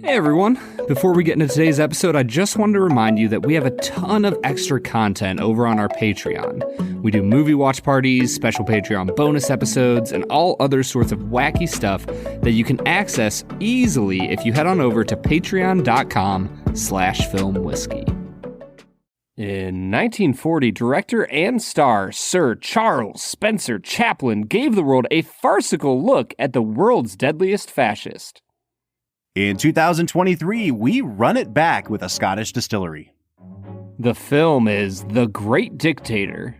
Hey everyone, before we get into today's episode, I just wanted to remind you that we have a ton of extra content over on our Patreon. We do movie watch parties, special Patreon bonus episodes, and all other sorts of wacky stuff that you can access easily if you head on over to patreon.com/filmwhiskey. In 1940, director and star Sir Charles Spencer Chaplin gave the world a farcical look at the world's deadliest fascist. In 2023, we run it back with a Scottish distillery. The film is The Great Dictator.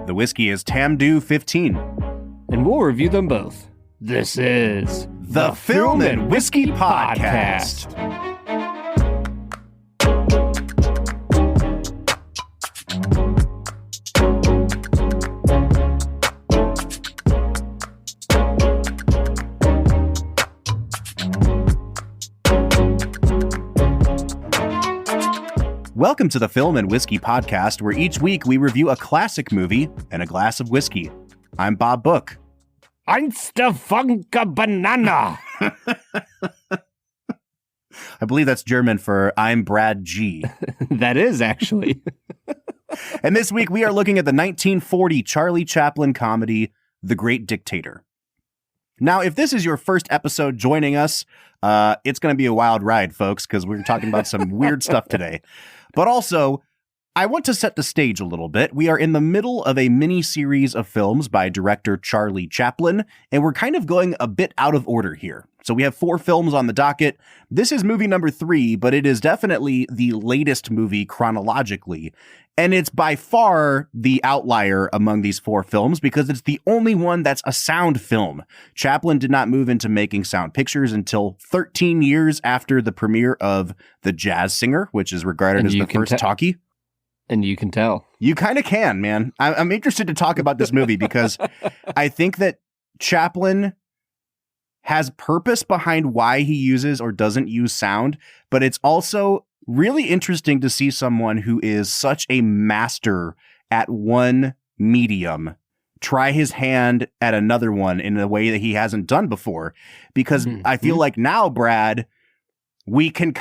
The whiskey is Tamdhu 15. And we'll review them both. This is The Film and Whiskey Podcast. Welcome to the Film and Whiskey Podcast, where each week we review a classic movie and a glass of whiskey. I'm Bob Book. Einstefunka Banana. I believe that's German for I'm Brad G. That is, actually. And this week we are looking at the 1940 Charlie Chaplin comedy, The Great Dictator. Now, if this is your first episode joining us, it's going to be a wild ride, folks, because we're talking about some weird stuff today. But also, I want to set the stage a little bit. We are in the middle of a mini-series of films by director Charlie Chaplin, and we're kind of going a bit out of order here. So we have 4 films on the docket. This is movie number 3, but it is definitely the latest movie chronologically. And it's by far the outlier among these 4 films because it's the only one that's a sound film. Chaplin did not move into making sound pictures until 13 years after the premiere of The Jazz Singer, which is regarded as the first talkie. And you can tell. You kind of can, man. I'm interested to talk about this movie because I think that Chaplin has purpose behind why he uses or doesn't use sound, but it's also really interesting to see someone who is such a master at one medium try his hand at another one in a way that he hasn't done before. Because I feel like now, Brad, we can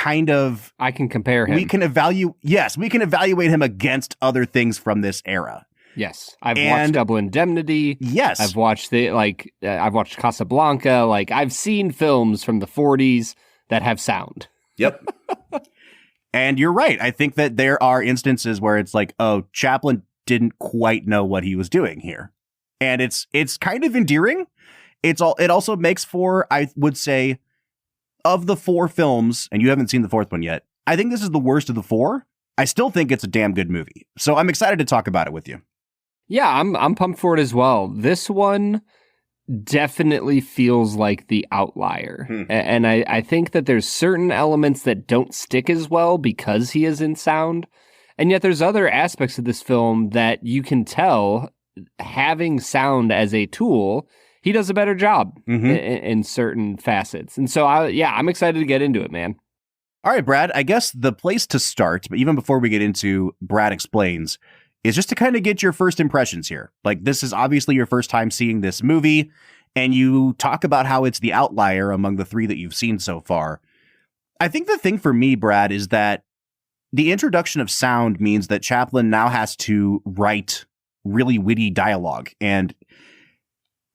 I can compare him. We can evaluate him against other things from this era. Yes. I've watched Double Indemnity. Yes. I've watched I've watched Casablanca. I've seen films from the 40s that have sound. Yep. And you're right. I think that there are instances where it's like, oh, Chaplin didn't quite know what he was doing here. And it's kind of endearing. It also makes for, I would say, of the 4 films, and you haven't seen the 4th one yet, I think this is the worst of the 4. I still think it's a damn good movie. So I'm excited to talk about it with you. Yeah, I'm pumped for it as well. This one definitely feels like the outlier. And I think that there's certain elements that don't stick as well because he is in sound. And yet there's other aspects of this film that you can tell having sound as a tool, he does a better job in certain facets. And so, I'm excited to get into it, man. All right, Brad, I guess the place to start, but even before we get into Brad Explains, is just to kind of get your first impressions here. Like, this is obviously your first time seeing this movie, and you talk about how it's the outlier among the 3 that you've seen so far. I think the thing for me, Brad, is that the introduction of sound means that Chaplin now has to write really witty dialogue. And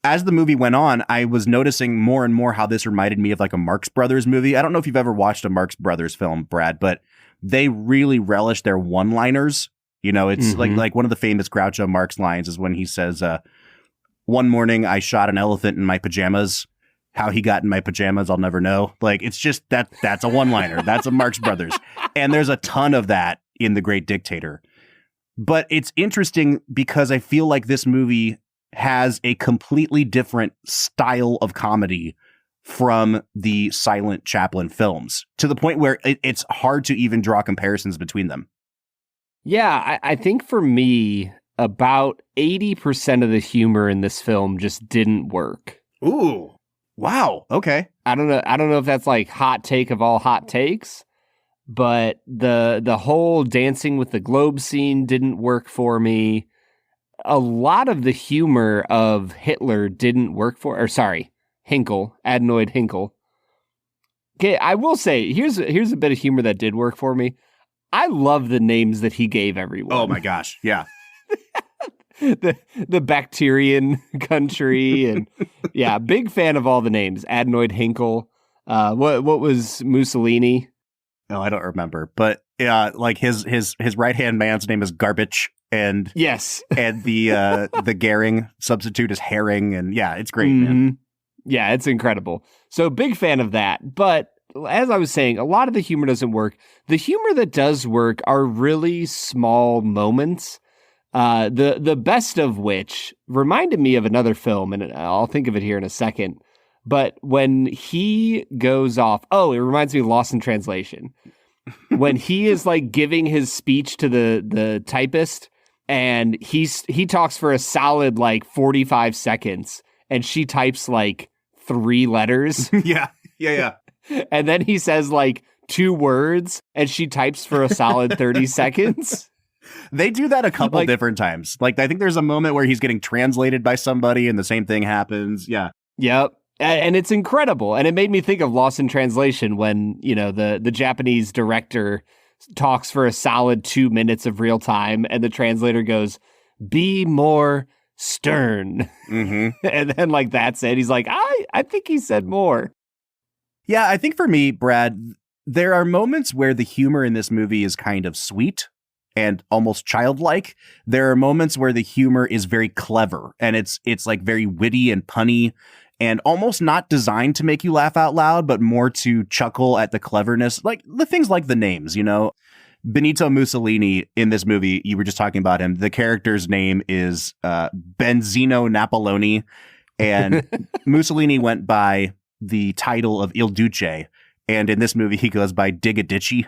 as the movie went on, I was noticing more and more how this reminded me of like a Marx Brothers movie. I don't know if you've ever watched a Marx Brothers film, Brad, but they really relish their one-liners. You know, it's like one of the famous Groucho Marx lines is when he says, one morning I shot an elephant in my pajamas. How he got in my pajamas, I'll never know. Like, it's just that's a one-liner. That's a Marx Brothers. And there's a ton of that in The Great Dictator. But it's interesting because I feel like this movie has a completely different style of comedy from the silent Chaplin films, to the point where it's hard to even draw comparisons between them. Yeah, I think for me, about 80% of the humor in this film just didn't work. Ooh, wow. Okay. I don't know if that's like hot take of all hot takes, but the whole dancing with the globe scene didn't work for me. A lot of the humor of Hitler didn't work Hinkle, Adenoid Hinkle. Okay, I will say, here's a bit of humor that did work for me. I love the names that he gave everyone. Oh my gosh, yeah. the Bacterian country, and yeah, big fan of all the names. Adenoid Hinkle. What was Mussolini? Oh, I don't remember, but like his right hand man's name is Garbage, and yes, and the Gehring substitute is Herring, and yeah, it's great, man. Yeah, it's incredible. So big fan of that. But as I was saying, a lot of the humor doesn't work. The humor that does work are really small moments. The best of which reminded me of another film, and I'll think of it here in a second. But when he goes off, it reminds me of Lost in Translation. When he is like giving his speech to the typist, and he talks for a solid like 45 seconds, and she types like 3 letters. Yeah. And then he says like 2 words, and she types for a solid 30 seconds. They do that a couple different times. Like, I think there's a moment where he's getting translated by somebody and the same thing happens. Yeah. Yep. And it's incredible. And it made me think of Lost in Translation when, the Japanese director talks for a solid 2 minutes of real time and the translator goes, "Be more stern." Mm-hmm. And then like that's it. He's like, I think he said more. Yeah, I think for me, Brad, there are moments where the humor in this movie is kind of sweet and almost childlike. There are moments where the humor is very clever and it's like very witty and punny and almost not designed to make you laugh out loud, but more to chuckle at the cleverness, like the things like the names, Benito Mussolini in this movie, you were just talking about him. The character's name is Benzino Napoloni, and Mussolini went by the title of Il Duce, and in this movie he goes by Digadicci.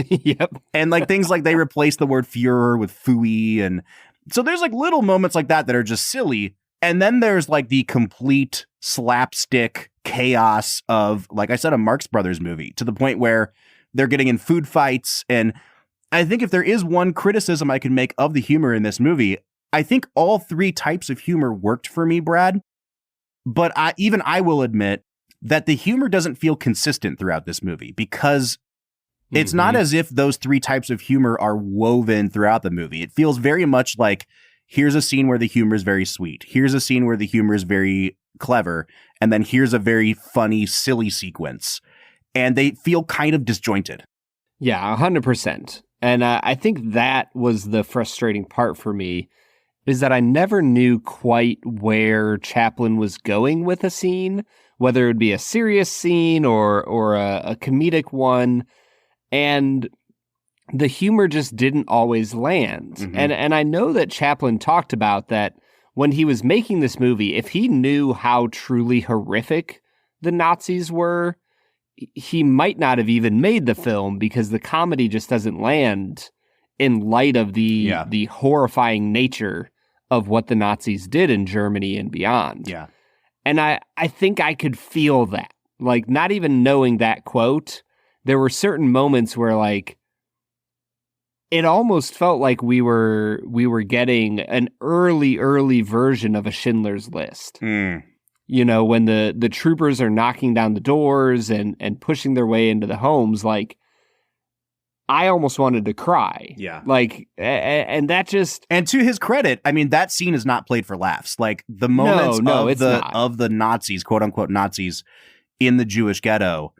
Yep. And like things like they replace the word Führer with Fooey, and so there's like little moments like that are just silly. And then there's like the complete slapstick chaos of, like I said, a Marx Brothers movie, to the point where they're getting in food fights. And I think if there is one criticism I can make of the humor in this movie, I think all 3 types of humor worked for me, Brad. But I will admit that the humor doesn't feel consistent throughout this movie, because it's not as if those 3 types of humor are woven throughout the movie. It feels very much like, here's a scene where the humor is very sweet. Here's a scene where the humor is very clever. And then here's a very funny, silly sequence. And they feel kind of disjointed. Yeah, 100%. And I think that was the frustrating part for me, is that I never knew quite where Chaplin was going with a scene, whether it would be a serious scene or a comedic one. And the humor just didn't always land. Mm-hmm. And I know that Chaplin talked about that when he was making this movie, if he knew how truly horrific the Nazis were, he might not have even made the film, because the comedy just doesn't land in light of the horrifying nature of what the Nazis did in Germany and beyond. Yeah. And I think I could feel that. Like, not even knowing that quote, there were certain moments where, like, it almost felt like we were getting an early version of a Schindler's List. Mm. When the troopers are knocking down the doors and pushing their way into the homes, like, I almost wanted to cry. Yeah. Like, and that just... And to his credit, I mean, that scene is not played for laughs. Like, the moments of the Nazis, quote unquote Nazis, in the Jewish ghetto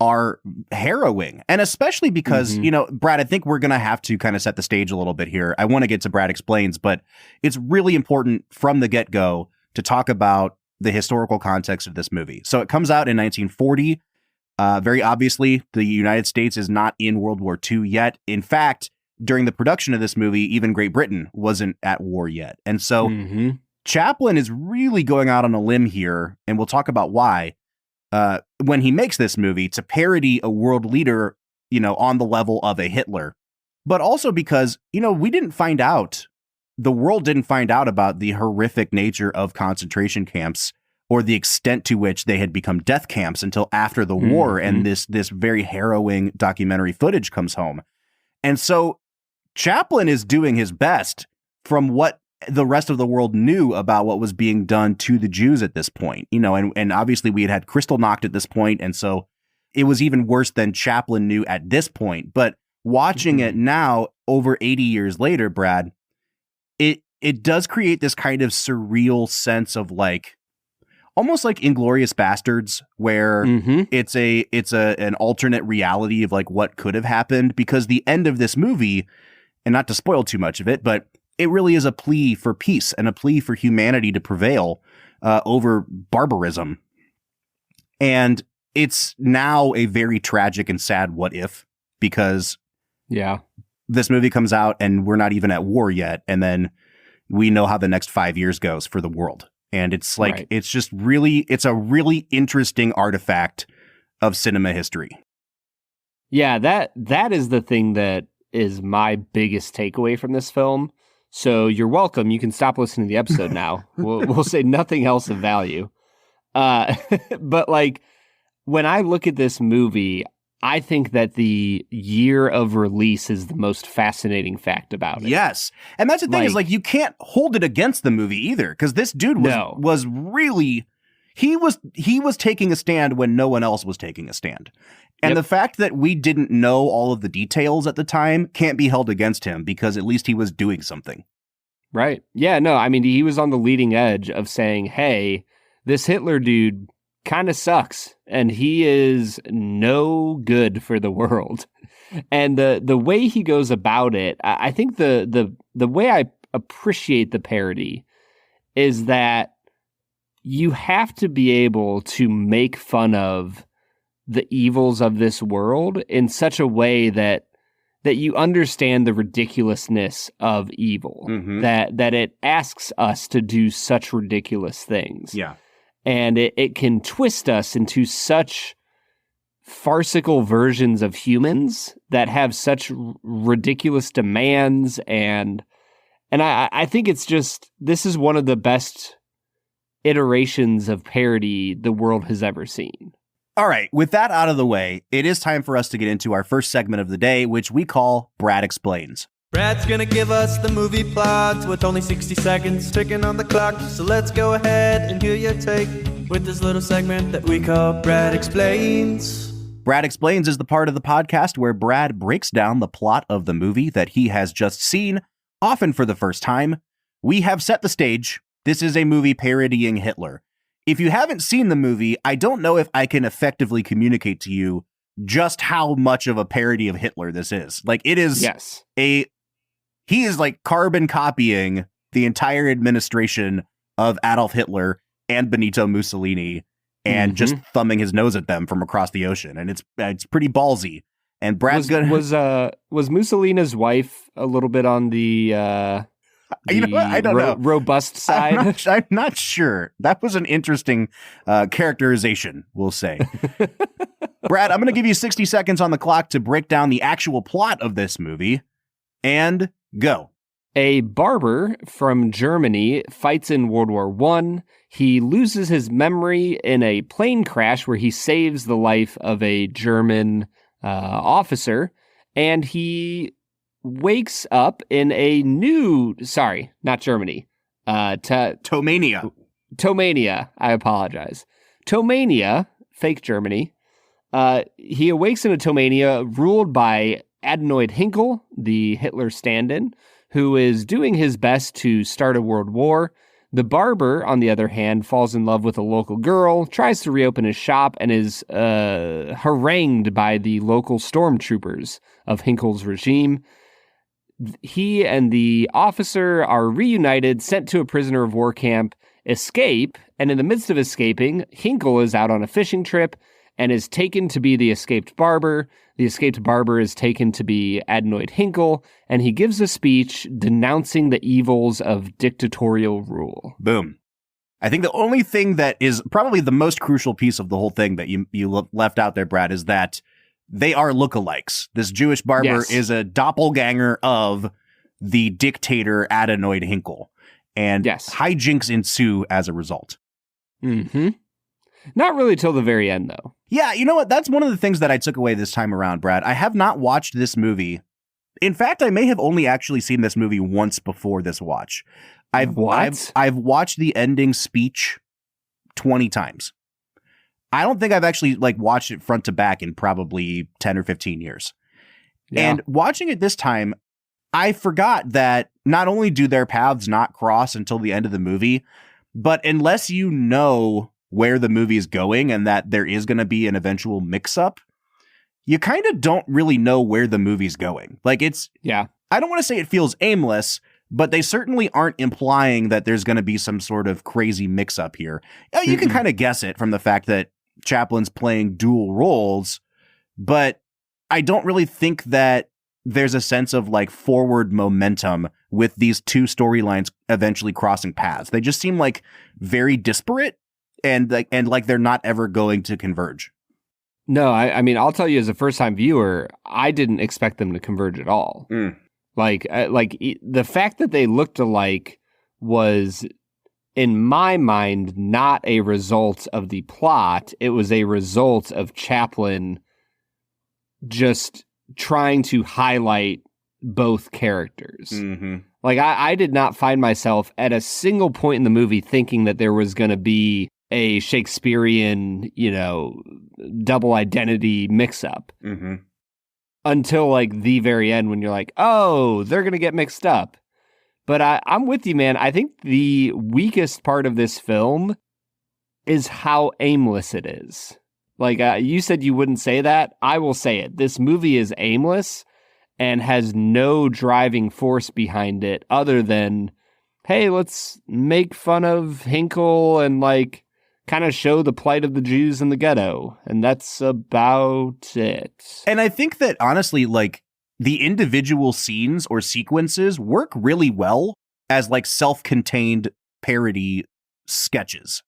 are harrowing. And especially because, Brad, I think we're going to have to kind of set the stage a little bit here. I want to get to Brad Explains, but it's really important from the get-go to talk about the historical context of this movie. So it comes out in 1940. Very obviously, the United States is not in World War II yet. In fact, during the production of this movie, even Great Britain wasn't at war yet. And so Chaplin is really going out on a limb here, and we'll talk about why, when he makes this movie, to parody a world leader, on the level of a Hitler. But also because, we didn't find out, the world didn't find out about the horrific nature of concentration camps or the extent to which they had become death camps until after the war, and this very harrowing documentary footage comes home. And so Chaplin is doing his best from what the rest of the world knew about what was being done to the Jews at this point, and obviously we had Kristallnacht at this point. And so it was even worse than Chaplin knew at this point. But watching it now, over 80 years later, Brad, it does create this kind of surreal sense of like, almost like Inglourious Bastards, where it's an alternate reality of like what could have happened, because the end of this movie, and not to spoil too much of it, but it really is a plea for peace and a plea for humanity to prevail over barbarism. And it's now a very tragic and sad what if, because this movie comes out and we're not even at war yet. And then we know how the next 5 years goes for the world. And it's like, it's just really, it's a really interesting artifact of cinema history. Yeah, that is the thing that is my biggest takeaway from this film. So you're welcome. You can stop listening to the episode now. We'll say nothing else of value. But like, when I look at this movie, I think that the year of release is the most fascinating fact about it. Yes. And that's the thing, is like, you can't hold it against the movie either, because this dude was really, he was taking a stand when no one else was taking a stand. And the fact that we didn't know all of the details at the time can't be held against him, because at least he was doing something. Right. Yeah, no, I mean, he was on the leading edge of saying, hey, this Hitler dude kind of sucks, and he is no good for the world. And the way he goes about it, I think the way I appreciate the parody is that you have to be able to make fun of the evils of this world in such a way that you understand the ridiculousness of evil, that it asks us to do such ridiculous things. Yeah. And it can twist us into such farcical versions of humans that have such ridiculous demands. And I think it's just, this is one of the best iterations of parody the world has ever seen. All right, with that out of the way, it is time for us to get into our first segment of the day, which we call Brad Explains. Brad's gonna give us the movie plot with only 60 seconds ticking on the clock. So let's go ahead and hear your take with this little segment that we call Brad Explains. Brad Explains is the part of the podcast where Brad breaks down the plot of the movie that he has just seen, often for the first time. We have set the stage. This is a movie parodying Hitler. If you haven't seen the movie, I don't know if I can effectively communicate to you just how much of a parody of Hitler this is. Like, it is he is like carbon copying the entire administration of Adolf Hitler and Benito Mussolini and just thumbing his nose at them from across the ocean. And it's pretty ballsy. And Brad's was Mussolini's wife a little bit on the you know what? I don't know. Robust side? I'm not sure. That was an interesting characterization, we'll say. Brad, I'm going to give you 60 seconds on the clock to break down the actual plot of this movie. And go. A barber from Germany fights in World War I. He loses his memory in a plane crash where he saves the life of a German officer. And he wakes up in a new, sorry, not Germany. Tomania. Tomania, I apologize. Tomania, fake Germany. He awakes in a Tomania ruled by Adenoid Hinkle, the Hitler stand-in, who is doing his best to start a world war. The barber, on the other hand, falls in love with a local girl, tries to reopen his shop, and is harangued by the local stormtroopers of Hinkle's regime. He and the officer are reunited, sent to a prisoner of war camp, escape, and in the midst of escaping, Hinkle is out on a fishing trip and is taken to be the escaped barber. The escaped barber is taken to be Adenoid Hinkle, and he gives a speech denouncing the evils of dictatorial rule. Boom. I think the only thing that is probably the most crucial piece of the whole thing that you left out there, Brad, is that they are lookalikes. This Jewish barber is a doppelganger of the dictator Adenoid Hinkle, and hijinks ensue as a result. Mm-hmm. Not really till the very end, though. Yeah, you know what? That's one of the things that I took away this time around, Brad. I have not watched this movie. In fact, I may have only actually seen this movie once before this watch. I've watched the ending speech 20 times. I don't think I've actually like watched it front to back in probably 10 or 15 years. Yeah. And watching it this time, I forgot that not only do their paths not cross until the end of the movie, but unless you know where the movie is going and that there is going to be an eventual mix-up, you kind of don't really know where the movie's going. Like I don't want to say it feels aimless, but they certainly aren't implying that there's going to be some sort of crazy mix-up here. You can kind of guess it from the fact that Chaplin's playing dual roles, but I don't really think that there's a sense of like forward momentum with these two storylines eventually crossing paths. They just seem like very disparate and like they're not ever going to converge. No, I mean, I'll tell you as a first-time viewer, I didn't expect them to converge at all. Like the fact that they looked alike was, in my mind, not a result of the plot. It was a result of Chaplin just trying to highlight both characters. Mm-hmm. Like I did not find myself at a single point in the movie thinking that there was going to be a Shakespearean, double identity mix-up until like the very end when you're like, oh, they're going to get mixed up. But I'm with you, man. I think the weakest part of this film is how aimless it is. Like you said you wouldn't say that. I will say it. This movie is aimless and has no driving force behind it other than, hey, let's make fun of Hinkle and like kind of show the plight of the Jews in the ghetto. And that's about it. And I think that honestly, like the individual scenes or sequences work really well as like self-contained parody sketches.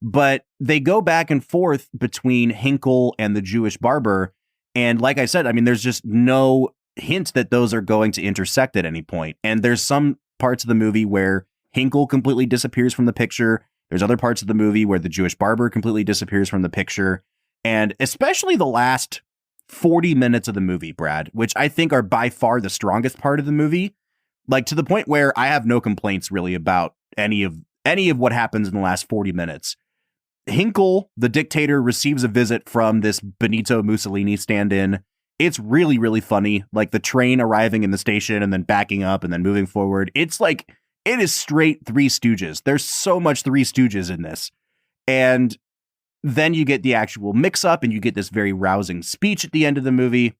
But they go back and forth between Hinkle and the Jewish barber. And like I said, I mean, there's just no hint that those are going to intersect at any point. And there's some parts of the movie where Hinkle completely disappears from the picture. There's other parts of the movie where the Jewish barber completely disappears from the picture. And especially the last 40 minutes of the movie, Brad, which I think are by far the strongest part of the movie, like to the point where I have no complaints really about any of what happens in the last 40 minutes. Hinkle, the dictator, receives a visit from this Benito Mussolini stand-in. It's really, really funny. Like the train arriving in the station and then backing up and then moving forward. It's like, it is straight Three Stooges. There's so much Three Stooges in this. And then you get the actual mix-up and you get this very rousing speech at the end of the movie.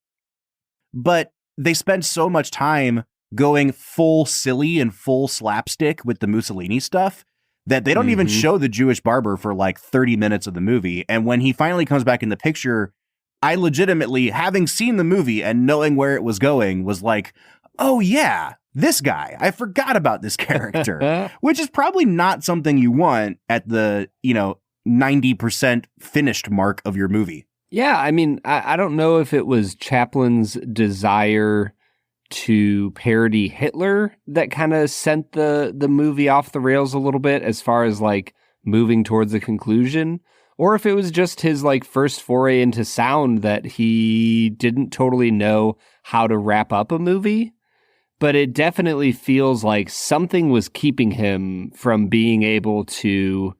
But they spend so much time going full silly and full slapstick with the Mussolini stuff that they don't even show the Jewish barber for like 30 minutes of the movie. And when he finally comes back in the picture, I legitimately, having seen the movie and knowing where it was going, was like, oh yeah, this guy. I forgot about this character, which is probably not something you want at the, 90% finished mark of your movie. Yeah, I mean, I don't know if it was Chaplin's desire to parody Hitler that kind of sent the movie off the rails a little bit as far as like moving towards a conclusion, or if it was just his like first foray into sound that he didn't totally know how to wrap up a movie. But it definitely feels like something was keeping him from being able to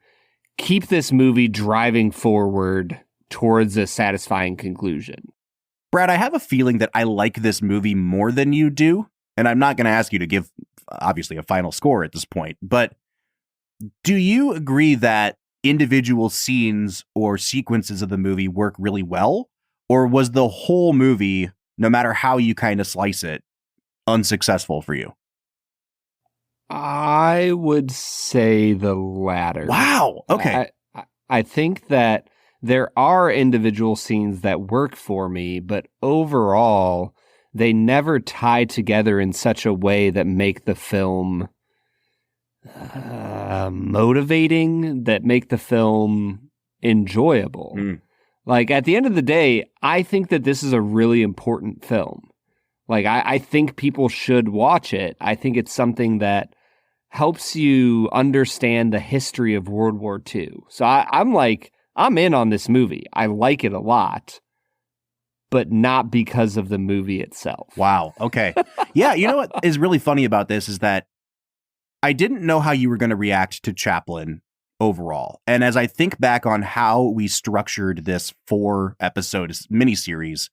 keep this movie driving forward towards a satisfying conclusion. Brad, I have a feeling that I like this movie more than you do, and I'm not going to ask you to give, obviously, a final score at this point, but do you agree that individual scenes or sequences of the movie work really well, or was the whole movie, no matter how you kind of slice it, unsuccessful for you? I would say the latter. Wow. Okay. I think that there are individual scenes that work for me, but overall, they never tie together in such a way that make the film motivating, that make the film enjoyable. Like, at the end of the day, I think that this is a really important film. Like, I think people should watch it. I think it's something that helps you understand the history of World War II. So I'm in on this movie. I like it a lot, but not because of the movie itself. Wow. Okay. Yeah. You know what is really funny about this is that I didn't know how you were going to react to Chaplin overall. And as I think back on how we structured this 4-episode miniseries,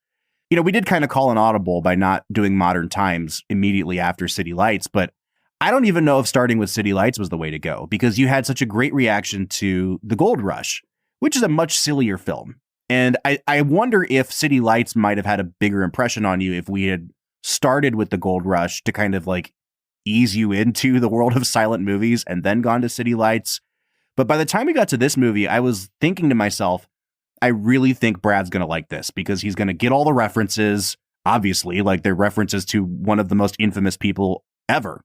you know, we did kind of call an audible by not doing Modern Times immediately after City Lights, but I don't even know if starting with City Lights was the way to go, because you had such a great reaction to The Gold Rush, which is a much sillier film. And I wonder if City Lights might have had a bigger impression on you if we had started with The Gold Rush to kind of like ease you into the world of silent movies and then gone to City Lights. But by the time we got to this movie, I was thinking to myself, I really think Brad's going to like this, because he's going to get all the references, obviously, like they're references to one of the most infamous people ever.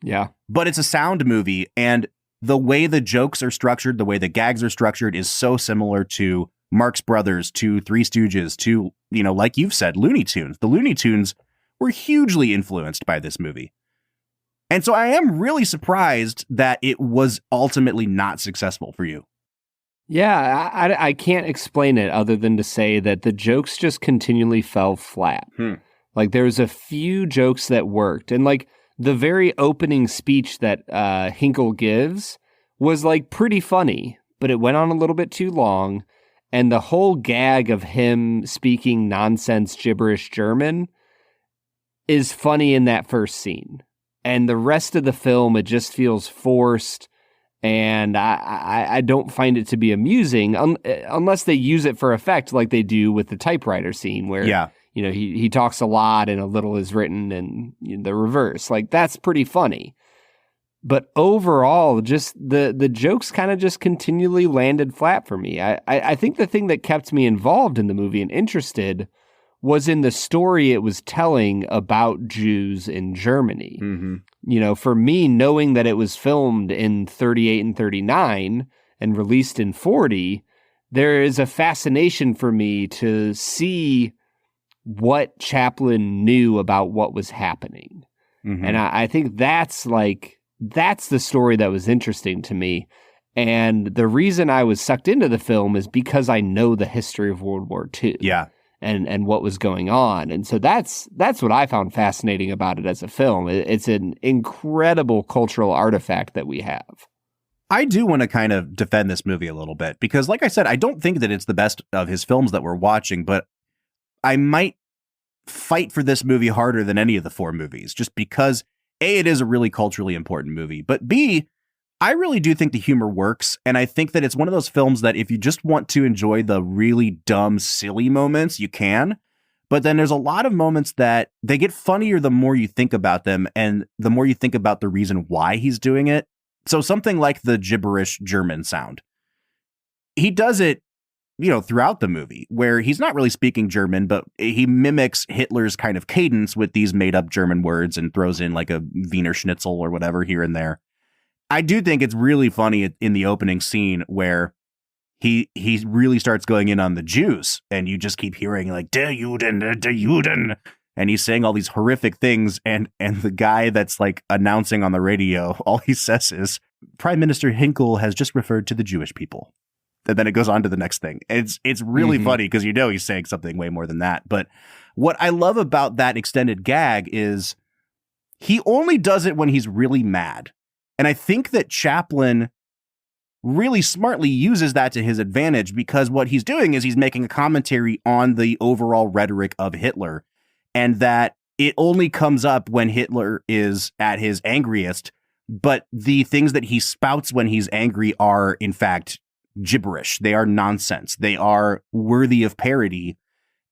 Yeah. But it's a sound movie, and the way the jokes are structured, the way the gags are structured is so similar to Marx Brothers, to Three Stooges, to, you know, like you've said, Looney Tunes. The Looney Tunes were hugely influenced by this movie. And so I am really surprised that it was ultimately not successful for you. Yeah, I can't explain it other than to say that the jokes just continually fell flat. Like there's a few jokes that worked. And like the very opening speech that Hinkle gives was like pretty funny, but it went on a little bit too long. And the whole gag of him speaking nonsense gibberish German is funny in that first scene. And the rest of the film, it just feels forced. And I don't find it to be amusing unless they use it for effect, like they do with the typewriter scene where, you know, he talks a lot and a little is written, and the reverse. Like that's pretty funny. But overall, just the jokes kind of just continually landed flat for me. I think the thing that kept me involved in the movie and interested was in the story it was telling about Jews in Germany. You know, for me, knowing that it was filmed in 38 and 39 and released in 40, there is a fascination for me to see what Chaplin knew about what was happening. And I think that's the story that was interesting to me. And the reason I was sucked into the film is because I know the history of World War II. Yeah. And what was going on. And so that's what I found fascinating about it as a film. It's an incredible cultural artifact that we have. I do want to kind of defend this movie a little bit, because like I said, I don't think that it's the best of his films that we're watching, but I might fight for this movie harder than any of the 4 movies, just because A, it is a really culturally important movie, but B, I really do think the humor works, and I think that it's one of those films that if you just want to enjoy the really dumb, silly moments, you can. But then there's a lot of moments that they get funnier the more you think about them, and the more you think about the reason why he's doing it. So something like the gibberish German sound. He does it, you know, throughout the movie, where he's not really speaking German, but he mimics Hitler's kind of cadence with these made-up German words and throws in like a Wiener Schnitzel or whatever here and there. I do think it's really funny in the opening scene where he really starts going in on the Jews, and you just keep hearing like der Juden, and he's saying all these horrific things, and the guy that's like announcing on the radio, all he says is Prime Minister Hinkle has just referred to the Jewish people. And then it goes on to the next thing. It's really funny because you know he's saying something way more than that. But what I love about that extended gag is he only does it when he's really mad. And I think that Chaplin really smartly uses that to his advantage, because what he's doing is he's making a commentary on the overall rhetoric of Hitler, and that it only comes up when Hitler is at his angriest. But the things that he spouts when he's angry are, in fact, gibberish. They are nonsense. They are worthy of parody.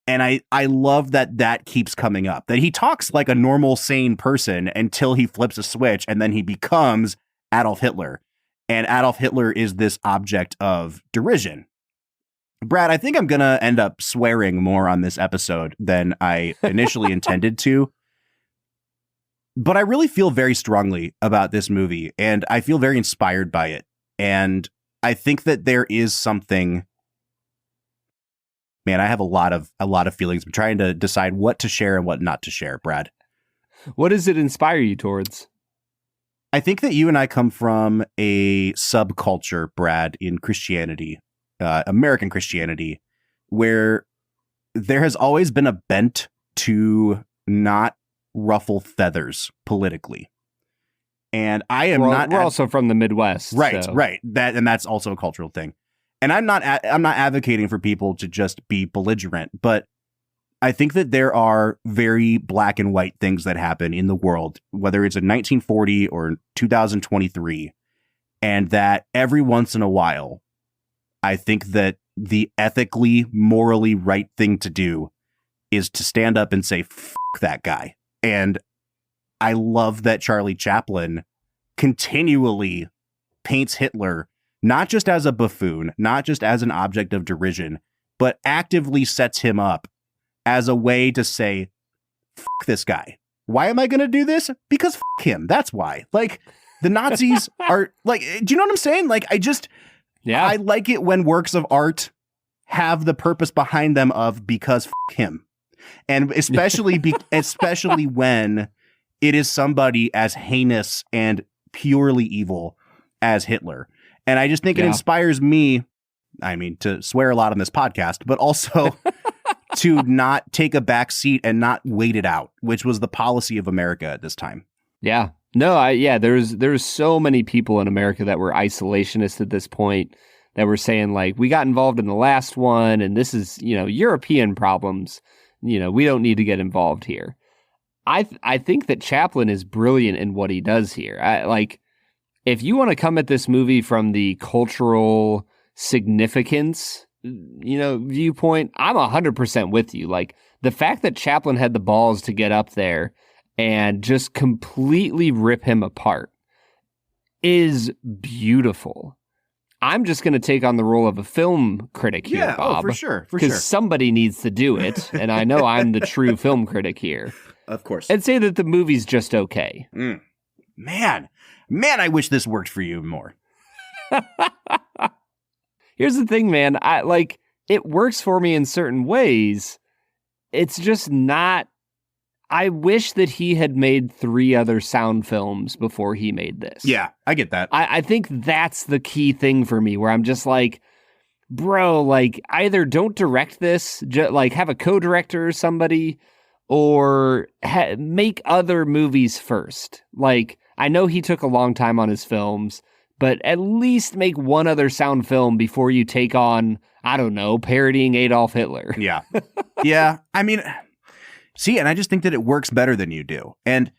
And I love that keeps coming up, that he talks like a normal, sane person until he flips a switch, and then he becomes Adolf Hitler. And Adolf Hitler is this object of derision. Brad, I think I'm going to end up swearing more on this episode than I initially intended to. But I really feel very strongly about this movie, and I feel very inspired by it. And I think that there is something... Man, I have a lot of feelings. I'm trying to decide what to share and what not to share, Brad. What does it inspire you towards? I think that you and I come from a subculture, Brad, in Christianity, American Christianity, where there has always been a bent to not ruffle feathers politically. And I am we're also from the Midwest. Right, so. right. That's also a cultural thing. And I'm not advocating for people to just be belligerent, but I think that there are very black and white things that happen in the world, whether it's in 1940 or 2023, and that every once in a while, I think that the ethically, morally right thing to do is to stand up and say, "F that guy." And I love that Charlie Chaplin continually paints Hitler not just as a buffoon, not just as an object of derision, but actively sets him up as a way to say, "F this guy." Why am I going to do this? Because f him. That's why. Like, the Nazis are like, do you know what I'm saying? Like, I like it when works of art have the purpose behind them of because f him. And especially when it is somebody as heinous and purely evil as Hitler. And I just think it inspires me, I mean, to swear a lot on this podcast, but also to not take a back seat and not wait it out, which was the policy of America at this time. Yeah. No, there's so many people in America that were isolationists at this point that were saying, like, we got involved in the last one and this is, European problems. We don't need to get involved here. I think that Chaplin is brilliant in what he does here. If you want to come at this movie from the cultural significance, viewpoint, I'm 100% with you. Like, the fact that Chaplin had the balls to get up there and just completely rip him apart is beautiful. I'm just going to take on the role of a film critic here, Bob. For sure. Because somebody needs to do it, and I know I'm the true film critic here. Of course. And say that the movie's just okay. Man, I wish this worked for you more. Here's the thing, man. It works for me in certain ways. It's just not. I wish that he had made 3 other sound films before he made this. Yeah, I get that. I think that's the key thing for me, where I'm just like, bro, like, either don't direct this, have a co-director or somebody, or make other movies first. Like, I know he took a long time on his films, but at least make one other sound film before you take on, I don't know, parodying Adolf Hitler. Yeah. Yeah. I mean, see, and I just think that it works better than you do. And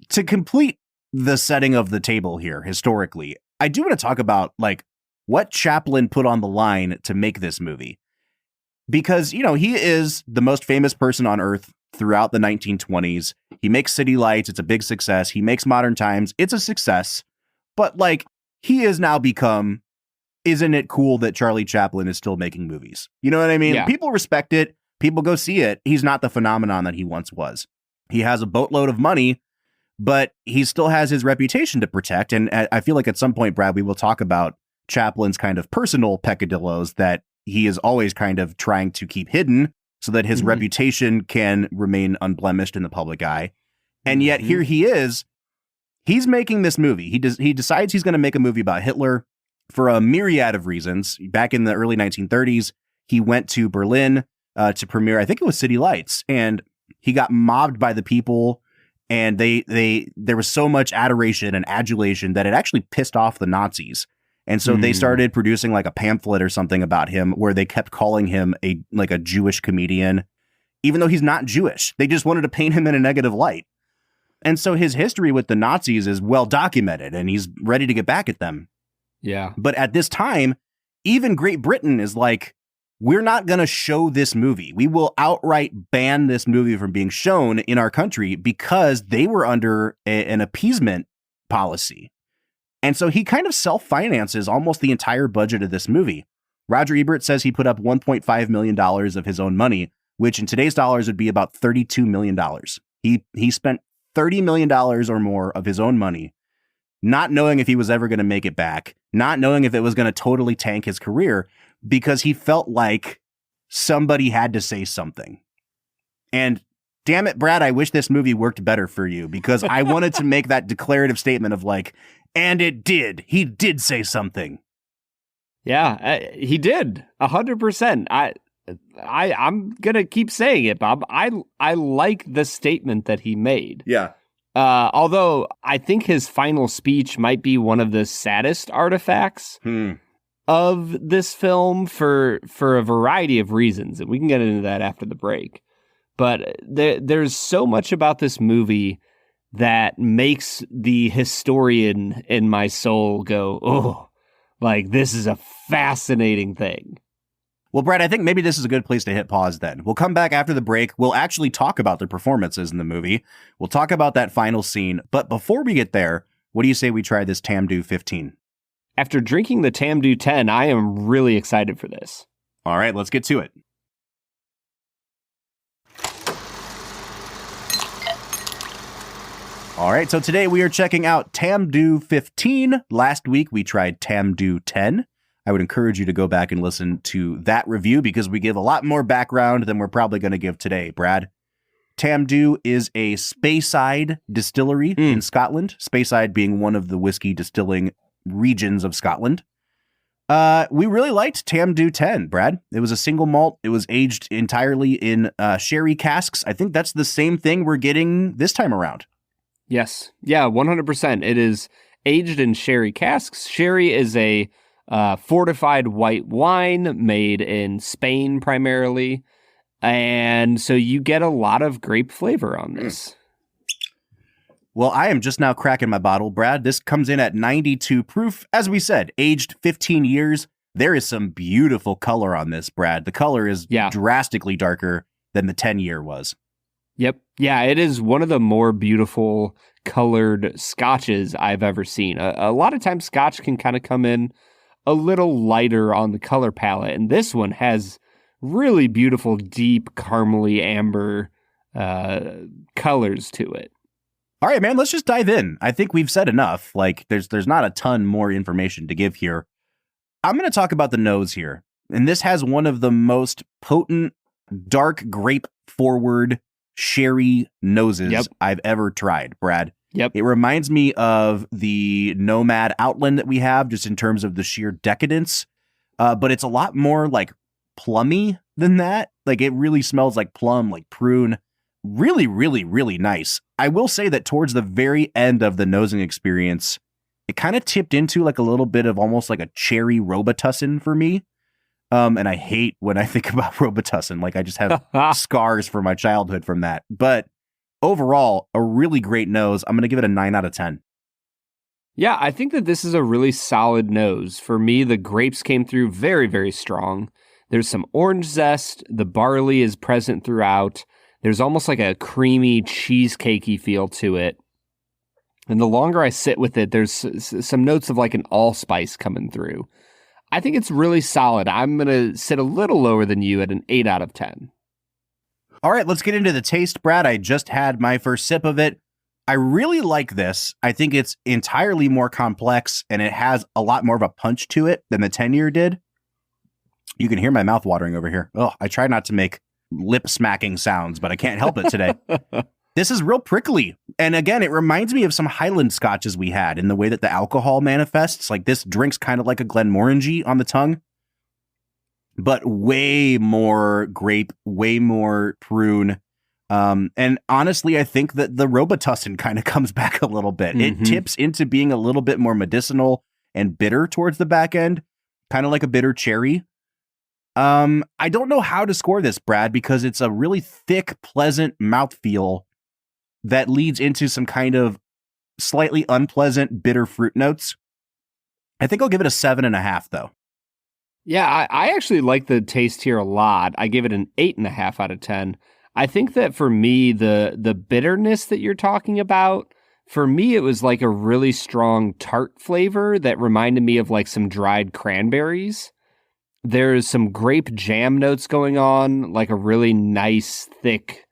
to complete the setting of the table here, historically, I do want to talk about, like, what Chaplin put on the line to make this movie. Because, he is the most famous person on earth throughout the 1920s. He makes City Lights. It's a big success. He makes Modern Times. It's a success. But, like, he has now become, isn't it cool that Charlie Chaplin is still making movies? You know what I mean? Yeah. People respect it. People go see it. He's not the phenomenon that he once was. He has a boatload of money, but he still has his reputation to protect. And I feel like at some point, Brad, we will talk about Chaplin's kind of personal peccadillos that he is always kind of trying to keep hidden so that his reputation can remain unblemished in the public eye. And yet here he is. He's making this movie. He decides he's going to make a movie about Hitler for a myriad of reasons. Back in the early 1930s, he went to Berlin to premiere, I think it was City Lights, and he got mobbed by the people, and there was so much adoration and adulation that it actually pissed off the Nazis. And so they started producing like a pamphlet or something about him where they kept calling him a Jewish comedian, even though he's not Jewish. They just wanted to paint him in a negative light. And so his history with the Nazis is well documented, and he's ready to get back at them. Yeah. But at this time, even Great Britain is like, we're not going to show this movie. We will outright ban this movie from being shown in our country because they were under an appeasement policy. And so he kind of self-finances almost the entire budget of this movie. Roger Ebert says he put up $1.5 million of his own money, which in today's dollars would be about $32 million. He spent $30 million or more of his own money, not knowing if he was ever going to make it back, not knowing if it was going to totally tank his career, because he felt like somebody had to say something. And damn it, Brad, I wish this movie worked better for you, because I wanted to make that declarative statement of like, and it did. He did say something. Yeah, he did. 100%. I'm going to keep saying it, Bob. I like the statement that he made. Yeah. Although I think his final speech might be one of the saddest artifacts of this film for a variety of reasons. And we can get into that after the break. But there's so much about this movie that makes the historian in my soul go, oh, like this is a fascinating thing. Well, Brad, I think maybe this is a good place to hit pause then. We'll come back after the break. We'll actually talk about the performances in the movie. We'll talk about that final scene. But before we get there, what do you say we try this Tamdhu 15? After drinking the Tamdhu 10, I am really excited for this. All right, let's get to it. All right, so today we are checking out Tamdhu 15. Last week we tried Tamdhu 10. I would encourage you to go back and listen to that review because we give a lot more background than we're probably going to give today, Brad. Tamdhu is a Speyside distillery in Scotland, Speyside being one of the whiskey distilling regions of Scotland. We really liked Tamdhu 10, Brad. It was a single malt. It was aged entirely in sherry casks. I think that's the same thing we're getting this time around. Yes. Yeah, 100%. It is aged in sherry casks. Sherry is a fortified white wine made in Spain primarily. And so you get a lot of grape flavor on this. Well, I am just now cracking my bottle, Brad. This comes in at 92 proof. As we said, aged 15 years. There is some beautiful color on this, Brad. The color is drastically darker than the 10-year was. Yep. Yeah, it is one of the more beautiful colored scotches I've ever seen. A lot of times Scotch can kind of come in a little lighter on the color palette, and this one has really beautiful, deep, caramely amber colors to it. All right, man, let's just dive in. I think we've said enough. Like, there's not a ton more information to give here. I'm going to talk about the nose here, and this has one of the most potent, dark grape-forward sherry noses I've ever tried, Brad. Yep. It reminds me of the Nomad Outland that we have, just in terms of the sheer decadence. But it's a lot more like plummy than that. Like it really smells like plum, like prune. Really, really, really nice. I will say that towards the very end of the nosing experience, it kind of tipped into like a little bit of almost like a cherry Robitussin for me. And I hate when I think about Robitussin. Like I just have scars from my childhood from that. But overall, a really great nose. I'm going to give it a 9 out of 10. Yeah, I think that this is a really solid nose. For me, the grapes came through very, very strong. There's some orange zest. The barley is present throughout. There's almost like a creamy, cheesecakey feel to it. And the longer I sit with it, there's some notes of like an allspice coming through. I think it's really solid. I'm going to sit a little lower than you at an 8 out of 10. All right, let's get into the taste, Brad. I just had my first sip of it. I really like this. I think it's entirely more complex, and it has a lot more of a punch to it than the 10-year did. You can hear my mouth watering over here. Oh, I try not to make lip smacking sounds, but I can't help it today. This is real prickly. And again, it reminds me of some Highland scotches we had in the way that the alcohol manifests. Like this drink's kind of like a Glenmorangie on the tongue, but way more grape, way more prune. And honestly, I think that the Robitussin kind of comes back a little bit. It tips into being a little bit more medicinal and bitter towards the back end, kind of like a bitter cherry. I don't know how to score this, Brad, because it's a really thick, pleasant mouthfeel that leads into some kind of slightly unpleasant, bitter fruit notes. I think I'll give it a 7.5, though. Yeah, I actually like the taste here a lot. I give it an 8.5 out of 10. I think that for me, the bitterness that you're talking about, for me, it was like a really strong tart flavor that reminded me of like some dried cranberries. There's some grape jam notes going on, like a really nice, thick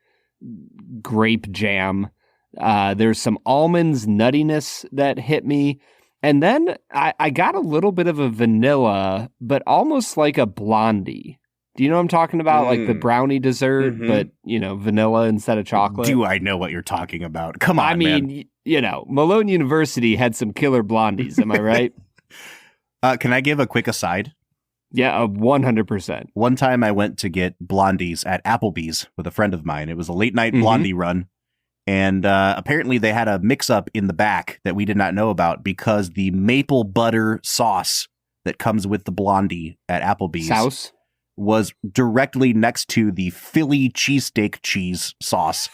grape jam. There's some almonds nuttiness that hit me. And then I got a little bit of a vanilla, but almost like a blondie. Do you know what I'm talking about? Like the brownie dessert, but, you know, vanilla instead of chocolate. Do I know what you're talking about? Come on, I mean, man. You know, Malone University had some killer blondies. Am I right? Can I give a quick aside? Yeah, 100%. One time I went to get blondies at Applebee's with a friend of mine. It was a late night blondie run. And apparently they had a mix-up in the back that we did not know about because the maple butter sauce that comes with the Blondie at Applebee's Sauce was directly next to the Philly cheesesteak cheese sauce.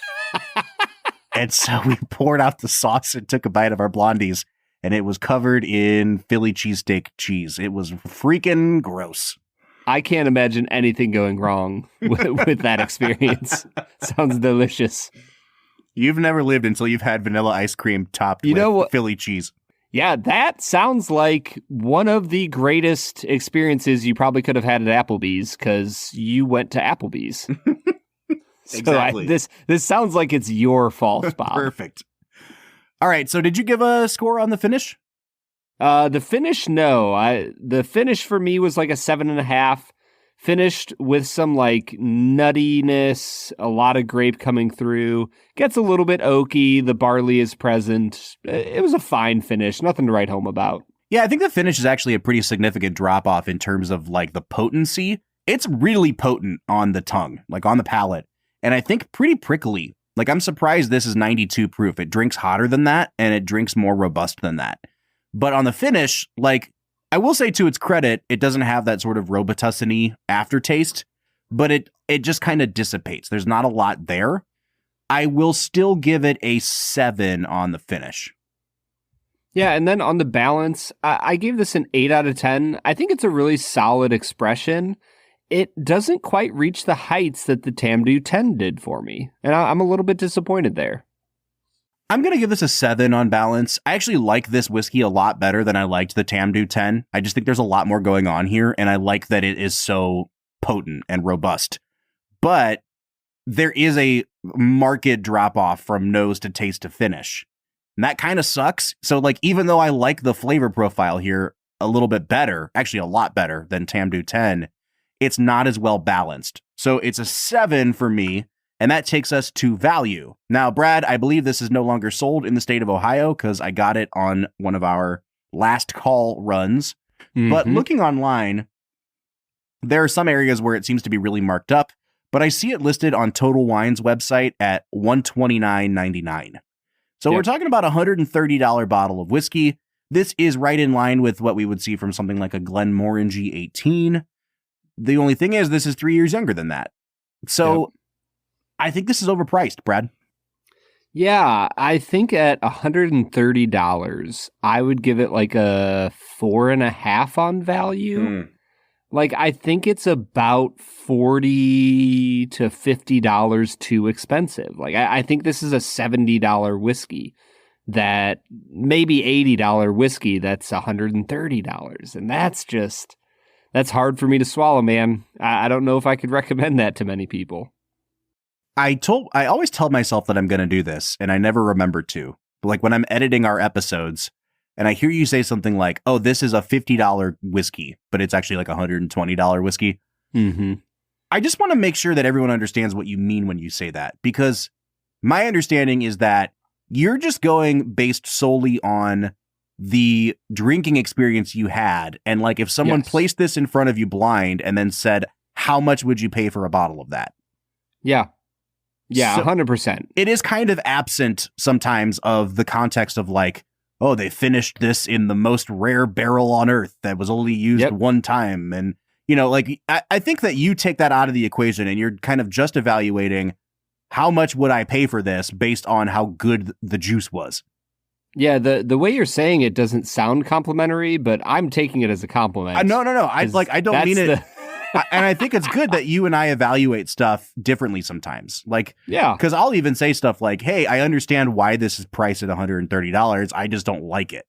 And so we poured out the sauce and took a bite of our Blondies, and it was covered in Philly cheesesteak cheese. It was freaking gross. I can't imagine anything going wrong with that experience. Sounds delicious. You've never lived until you've had vanilla ice cream topped with Philly cheese. Yeah, that sounds like one of the greatest experiences you probably could have had at Applebee's because you went to Applebee's. Exactly. This sounds like it's your fault, Bob. Perfect. All right, so did you give a score on the finish? The finish, no. The finish for me was like a 7.5. Finished with some like nuttiness, a lot of grape coming through. Gets a little bit oaky. The barley is present. It was a fine finish. Nothing to write home about. Yeah, I think the finish is actually a pretty significant drop off in terms of like the potency. It's really potent on the tongue, like on the palate. And I think pretty prickly. Like I'm surprised this is 92 proof. It drinks hotter than that and it drinks more robust than that. But on the finish, like I will say to its credit, it doesn't have that sort of Robitussin-y aftertaste, but it just kind of dissipates. There's not a lot there. I will still give it a 7 on the finish. Yeah, and then on the balance, I gave this an 8 out of 10. I think it's a really solid expression. It doesn't quite reach the heights that the Tamdhu 10 did for me, and I'm a little bit disappointed there. I'm going to give this a 7 on balance. I actually like this whiskey a lot better than I liked the Tamdhu 10. I just think there's a lot more going on here, and I like that it is so potent and robust. But there is a marked drop-off from nose to taste to finish. And that kind of sucks. So, like, even though I like the flavor profile here a little bit better, actually a lot better than Tamdhu 10, it's not as well balanced. So it's a 7 for me. And that takes us to value. Now, Brad, I believe this is no longer sold in the state of Ohio because I got it on one of our last call runs. Mm-hmm. But looking online, there are some areas where it seems to be really marked up, but I see it listed on Total Wine's website at $129.99. So We're talking about a $130 bottle of whiskey. This is right in line with what we would see from something like a Glenmorangie 18. The only thing is this is 3 years younger than that. So I think this is overpriced, Brad. Yeah, I think at $130, I would give it like a 4.5 on value. Like, I think it's about $40 to $50 too expensive. Like, I think this is a $70 whiskey that maybe $80 whiskey that's $130. And that's hard for me to swallow, man. I don't know if I could recommend that to many people. I always tell myself that I'm going to do this, and I never remember to. But like when I'm editing our episodes, and I hear you say something like, "Oh, this is a $50 whiskey," but it's actually like a $120 whiskey. Mm-hmm. I just want to make sure that everyone understands what you mean when you say that, because my understanding is that you're just going based solely on the drinking experience you had, and like if someone placed this in front of you blind and then said, "How much would you pay for a bottle of that?" Yeah. Yeah, so 100%. It is kind of absent sometimes of the context of like, oh, they finished this in the most rare barrel on earth that was only used one time. And, you know, like, I think that you take that out of the equation and you're kind of just evaluating how much would I pay for this based on how good the juice was. Yeah, the way you're saying it doesn't sound complimentary, but I'm taking it as a compliment. No. I don't mean it. And I think it's good that you and I evaluate stuff differently sometimes. Like, because I'll even say stuff like, hey, I understand why this is priced at $130. I just don't like it.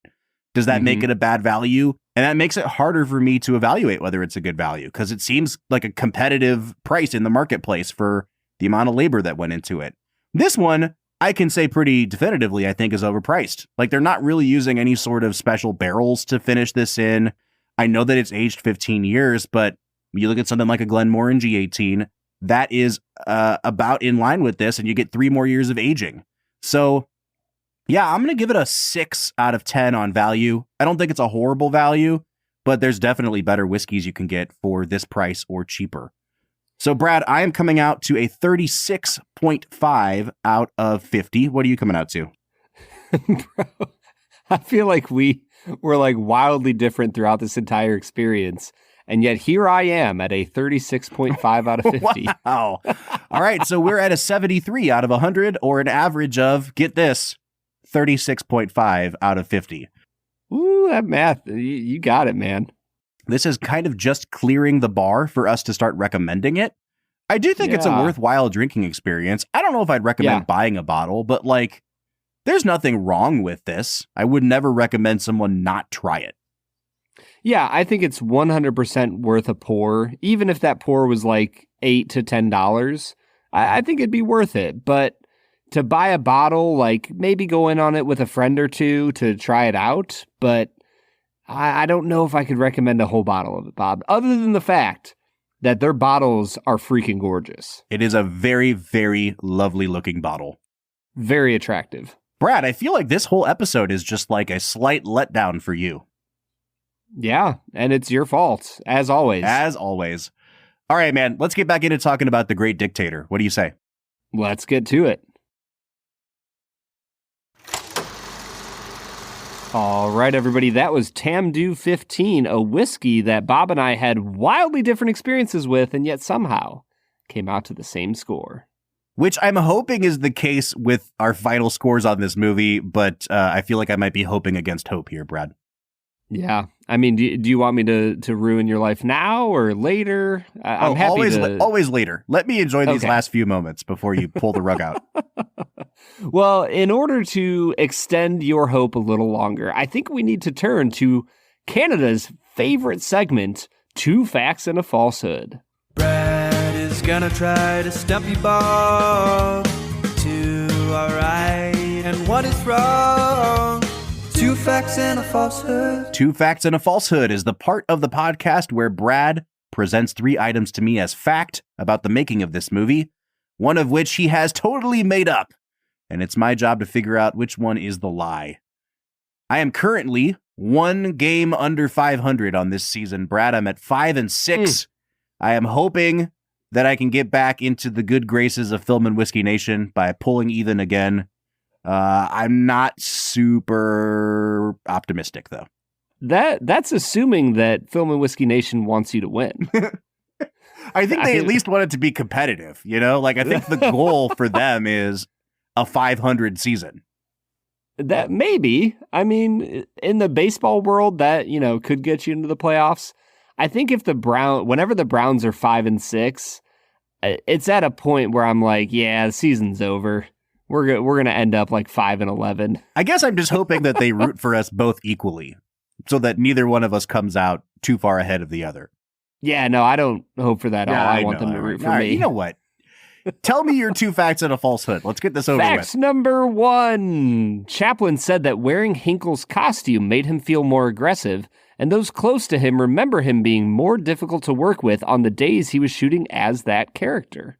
Does that make it a bad value? And that makes it harder for me to evaluate whether it's a good value because it seems like a competitive price in the marketplace for the amount of labor that went into it. This one, I can say pretty definitively, I think is overpriced. Like they're not really using any sort of special barrels to finish this in. I know that it's aged 15 years, but you look at something like a Glenmorangie 18, that is about in line with this, and you get 3 more years of aging. So, yeah, I'm going to give it a 6 out of 10 on value. I don't think it's a horrible value, but there's definitely better whiskeys you can get for this price or cheaper. So, Brad, I am coming out to a 36.5 out of 50. What are you coming out to? Bro, I feel like we were like wildly different throughout this entire experience. And yet here I am at a 36.5 out of 50. Wow. All right. So we're at a 73 out of 100, or an average of, get this, 36.5 out of 50. Ooh, that math. You got it, man. This is kind of just clearing the bar for us to start recommending it. I do think it's a worthwhile drinking experience. I don't know if I'd recommend buying a bottle, but like, there's nothing wrong with this. I would never recommend someone not try it. Yeah, I think it's 100% worth a pour. Even if that pour was like $8 to $10, I think it'd be worth it. But to buy a bottle, like maybe go in on it with a friend or two to try it out. But I don't know if I could recommend a whole bottle of it, Bob, other than the fact that their bottles are freaking gorgeous. It is a very, very lovely looking bottle. Very attractive. Brad, I feel like this whole episode is just like a slight letdown for you. Yeah, and it's your fault, as always. As always. All right, man, let's get back into talking about The Great Dictator. What do you say? Let's get to it. All right, everybody, that was Tamdhu 15, a whiskey that Bob and I had wildly different experiences with, and yet somehow came out to the same score. Which I'm hoping is the case with our final scores on this movie, but I feel like I might be hoping against hope here, Brad. Yeah. I mean, do you want me to ruin your life now or later? I'm happy always later. Let me enjoy these last few moments before you pull the rug out. Well, in order to extend your hope a little longer, I think we need to turn to Canada's favorite segment, Two Facts and a Falsehood. Brad is gonna try to stump you, Bob. Two are right and one is wrong. Two facts and a falsehood. Two Facts and a Falsehood is the part of the podcast where Brad presents 3 items to me as fact about the making of this movie, one of which he has totally made up, and it's my job to figure out which one is the lie. I am currently 1 game under 500 on this season, Brad. I'm at 5-6. I am hoping that I can get back into the good graces of Film and Whiskey Nation by pulling even again. I'm not super optimistic, though. That's assuming that Film and Whiskey Nation wants you to win. I think they at least want it to be competitive, you know? Like, I think the goal for them is a 500 season. That maybe. I mean, in the baseball world, that, could get you into the playoffs. I think if whenever the Browns are 5-6, it's at a point where I'm like, yeah, the season's over. We're gonna end up like 5-11. I guess I'm just hoping that they root for us both equally, so that neither one of us comes out too far ahead of the other. Yeah, no, I don't hope for that at all. I want them to root for me. You know what? Tell me your 2 facts and a falsehood. Let's get this over with. Facts number 1. Chaplin said that wearing Hinkle's costume made him feel more aggressive, and those close to him remember him being more difficult to work with on the days he was shooting as that character.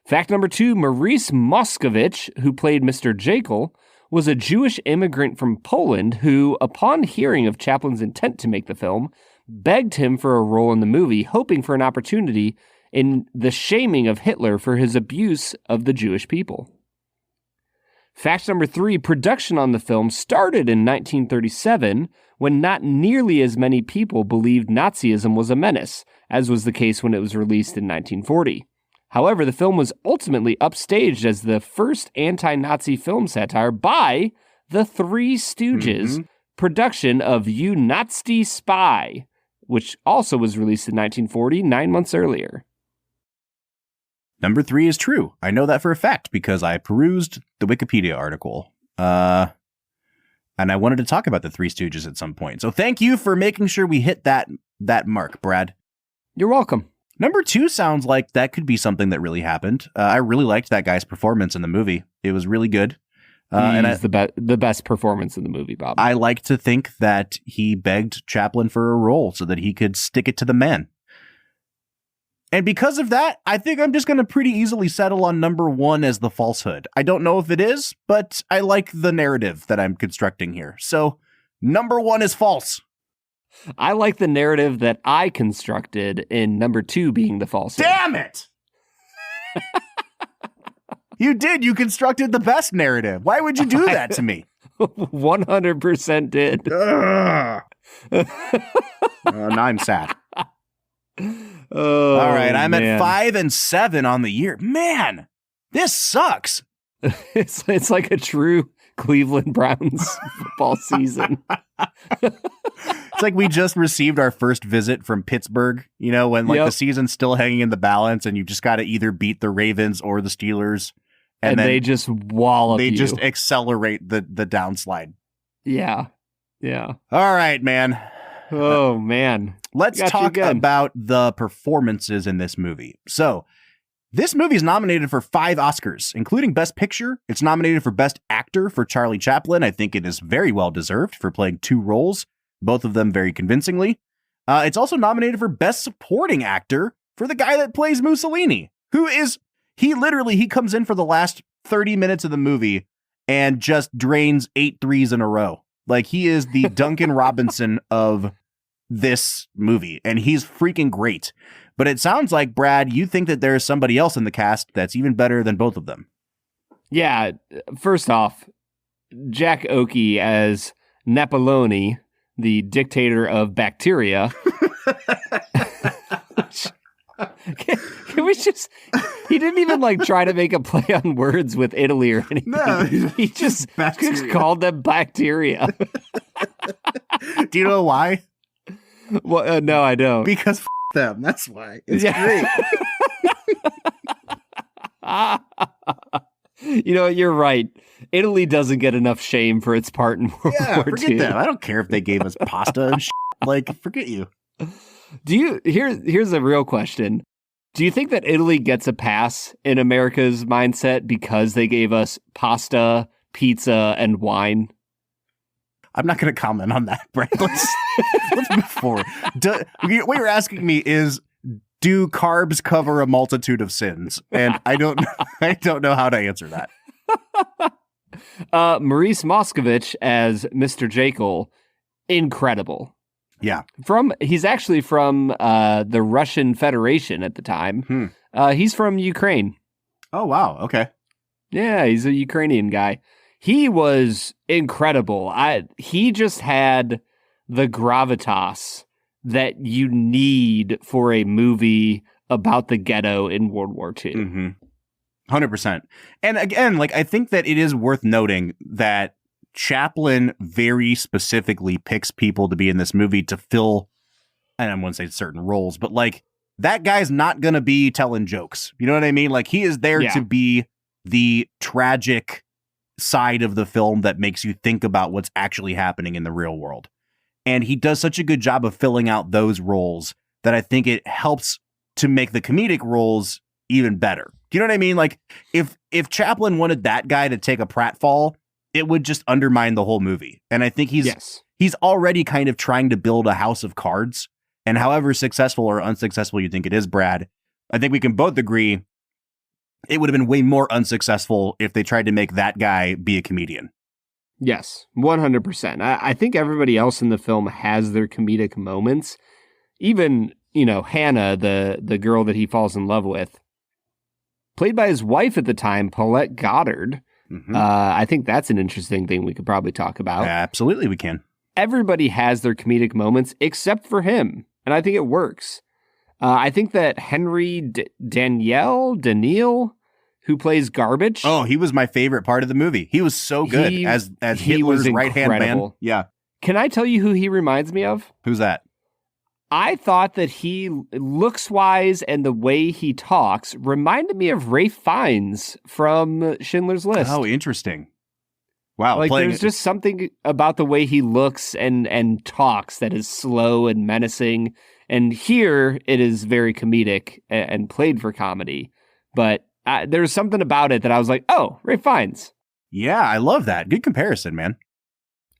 Fact number 2, Maurice Moscovich, who played Mr. Jekyll, was a Jewish immigrant from Poland who, upon hearing of Chaplin's intent to make the film, begged him for a role in the movie, hoping for an opportunity in the shaming of Hitler for his abuse of the Jewish people. Fact number 3, production on the film started in 1937 when not nearly as many people believed Nazism was a menace, as was the case when it was released in 1940. However, the film was ultimately upstaged as the first anti-Nazi film satire by the Three Stooges production of You Nazi Spy, which also was released in 1940, 9 months earlier. Number 3 is true. I know that for a fact because I perused the Wikipedia article. And I wanted to talk about the Three Stooges at some point. So thank you for making sure we hit that mark, Brad. You're welcome. Number 2 sounds like that could be something that really happened. I really liked that guy's performance in the movie. It was really good. He's the best performance in the movie, Bob. I like to think that he begged Chaplin for a role so that he could stick it to the man. And because of that, I think I'm just going to pretty easily settle on number 1 as the falsehood. I don't know if it is, but I like the narrative that I'm constructing here. So number 1 is false. I like the narrative that I constructed in number 2 being the falsehood. Damn it! You did. You constructed the best narrative. Why would you do that to me? 100% did. Now I'm sad. Oh, all right, I'm man. at 5 and 7 on the year. Man, this sucks. It's like a true Cleveland Browns football season. It's like we just received our first visit from Pittsburgh, you know, when like the season's still hanging in the balance and you just got to either beat the Ravens or the Steelers. And then they just wallop They you. just accelerate the downslide. Yeah. Yeah. All right, man. Oh, man. Let's talk about the performances in this movie. So this movie is nominated for 5 Oscars, including Best Picture. It's nominated for Best Actor for Charlie Chaplin. I think it is very well deserved for playing 2 roles, both of them very convincingly. It's also nominated for Best Supporting Actor for the guy that plays Mussolini, who is, he comes in for the last 30 minutes of the movie and just drains 8 threes in a row. Like, he is the Duncan Robinson of this movie, and he's freaking great. But it sounds like, Brad, you think that there's somebody else in the cast that's even better than both of them. Yeah. First off, Jack Oakey as Napoleone, the dictator of bacteria. Can we just... He didn't even like try to make a play on words with Italy or anything. No, he just called them bacteria. Do you know why? Well, no, I don't. Because them. That's why. It's great. You know, you're right. Italy doesn't get enough shame for its part in World War forget II. that. I don't care if they gave us pasta and shit. Like, forget you. Here's a real question. Do you think that Italy gets a pass in America's mindset because they gave us pasta, pizza, and wine? I'm not going to comment on that, Brad. Let's move forward. What you're asking me is, do carbs cover a multitude of sins? And I don't know how to answer that. Maurice Moscovitch as Mr. Jekyll, incredible. Yeah. He's actually from the Russian Federation at the time. He's from Ukraine. Oh, wow. Okay. Yeah, he's a Ukrainian guy. He was incredible. He just had the gravitas that you need for a movie about the ghetto in World War II. Mm-hmm. 100%. And again, like, I think that it is worth noting that Chaplin very specifically picks people to be in this movie to fill, and I wouldn't say certain roles, but like, that guy's not going to be telling jokes. You know what I mean? Like, he is there to be the tragic side of the film that makes you think about what's actually happening in the real world. And he does such a good job of filling out those roles that I think it helps to make the comedic roles even better. Do you know what I mean? Like, if Chaplin wanted that guy to take a pratfall, it would just undermine the whole movie. And I think he's already kind of trying to build a house of cards. And however successful or unsuccessful you think it is, Brad, I think we can both agree it would have been way more unsuccessful if they tried to make that guy be a comedian. Yes, 100%. I think everybody else in the film has their comedic moments. Even, Hannah, the girl that he falls in love with, played by his wife at the time, Paulette Goddard. Mm-hmm. I think that's an interesting thing we could probably talk about. Absolutely, we can. Everybody has their comedic moments except for him, and I think it works. I think that Henry Daniel, who plays Garbage. Oh, he was my favorite part of the movie. He was so good as Hitler's right-hand man. Yeah. Can I tell you who he reminds me of? Who's that? I thought that he, looks-wise and the way he talks, reminded me of Ralph Fiennes from Schindler's List. Oh, interesting. Wow. Like, there's just something about the way he looks and talks that is slow and menacing. And here, it is very comedic and played for comedy. But there's something about it that I was like, oh, Ralph Fiennes. Yeah, I love that. Good comparison, man.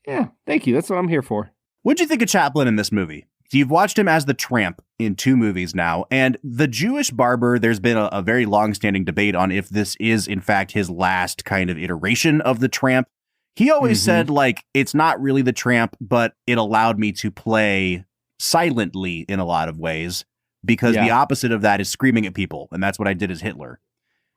Yeah, thank you. That's what I'm here for. What'd you think of Chaplin in this movie? So you've watched him as the tramp in 2 movies now, and the Jewish barber, there's been a very long-standing debate on if this is, in fact, his last kind of iteration of the tramp. He always said, like, it's not really the tramp, but it allowed me to play silently in a lot of ways, because the opposite of that is screaming at people. And that's what I did as Hitler.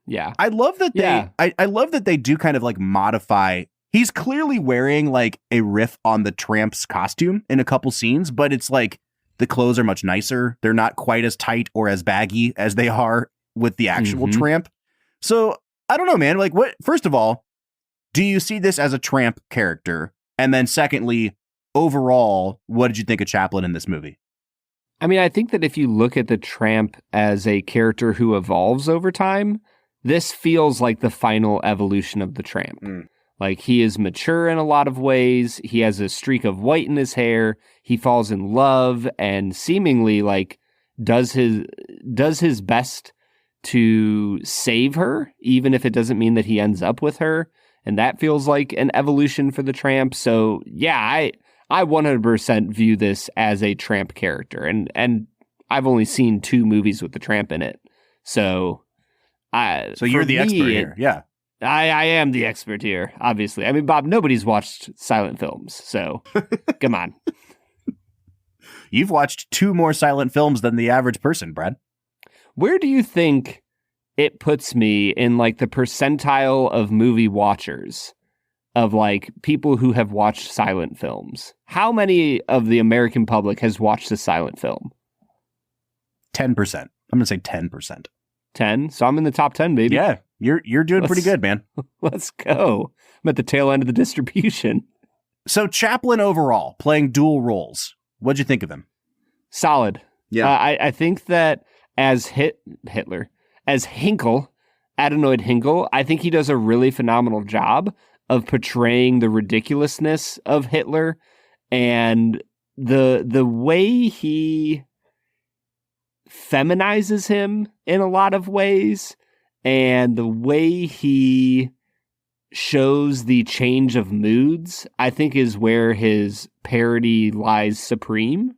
Yeah. I love that I love that they do kind of like modify. He's clearly wearing like a riff on the tramp's costume in a couple scenes, but it's like the clothes are much nicer. They're not quite as tight or as baggy as they are with the actual tramp. So I don't know, man. Like, what? First of all, do you see this as a tramp character? And then secondly, overall, what did you think of Chaplin in this movie? I mean, I think that if you look at the tramp as a character who evolves over time, this feels like the final evolution of the tramp. Like, he is mature in a lot of ways. He has a streak of white in his hair. He falls in love and seemingly like does his best to save her, even if it doesn't mean that he ends up with her. And that feels like an evolution for the tramp. So yeah, I 100% view this as a tramp character. And I've only seen 2 movies with the tramp in it. So you're the expert here. Yeah. I am the expert here, obviously. I mean, Bob, nobody's watched silent films, so come on. You've watched 2 more silent films than the average person, Brad. Where do you think it puts me in like the percentile of movie watchers, of like people who have watched silent films? How many of the American public has watched a silent film? 10%. I'm going to say 10%. 10? So I'm in the top 10, baby. Yeah, you're doing pretty good, man. Let's go. I'm at the tail end of the distribution. So Chaplin overall, playing dual roles. What'd you think of him? Solid. Yeah. I think that as Hitler, as Hinkle, Adenoid Hinkle, I think he does a really phenomenal job of portraying the ridiculousness of Hitler, and the way he feminizes him in a lot of ways, and the way he shows the change of moods, I think is where his parody lies supreme.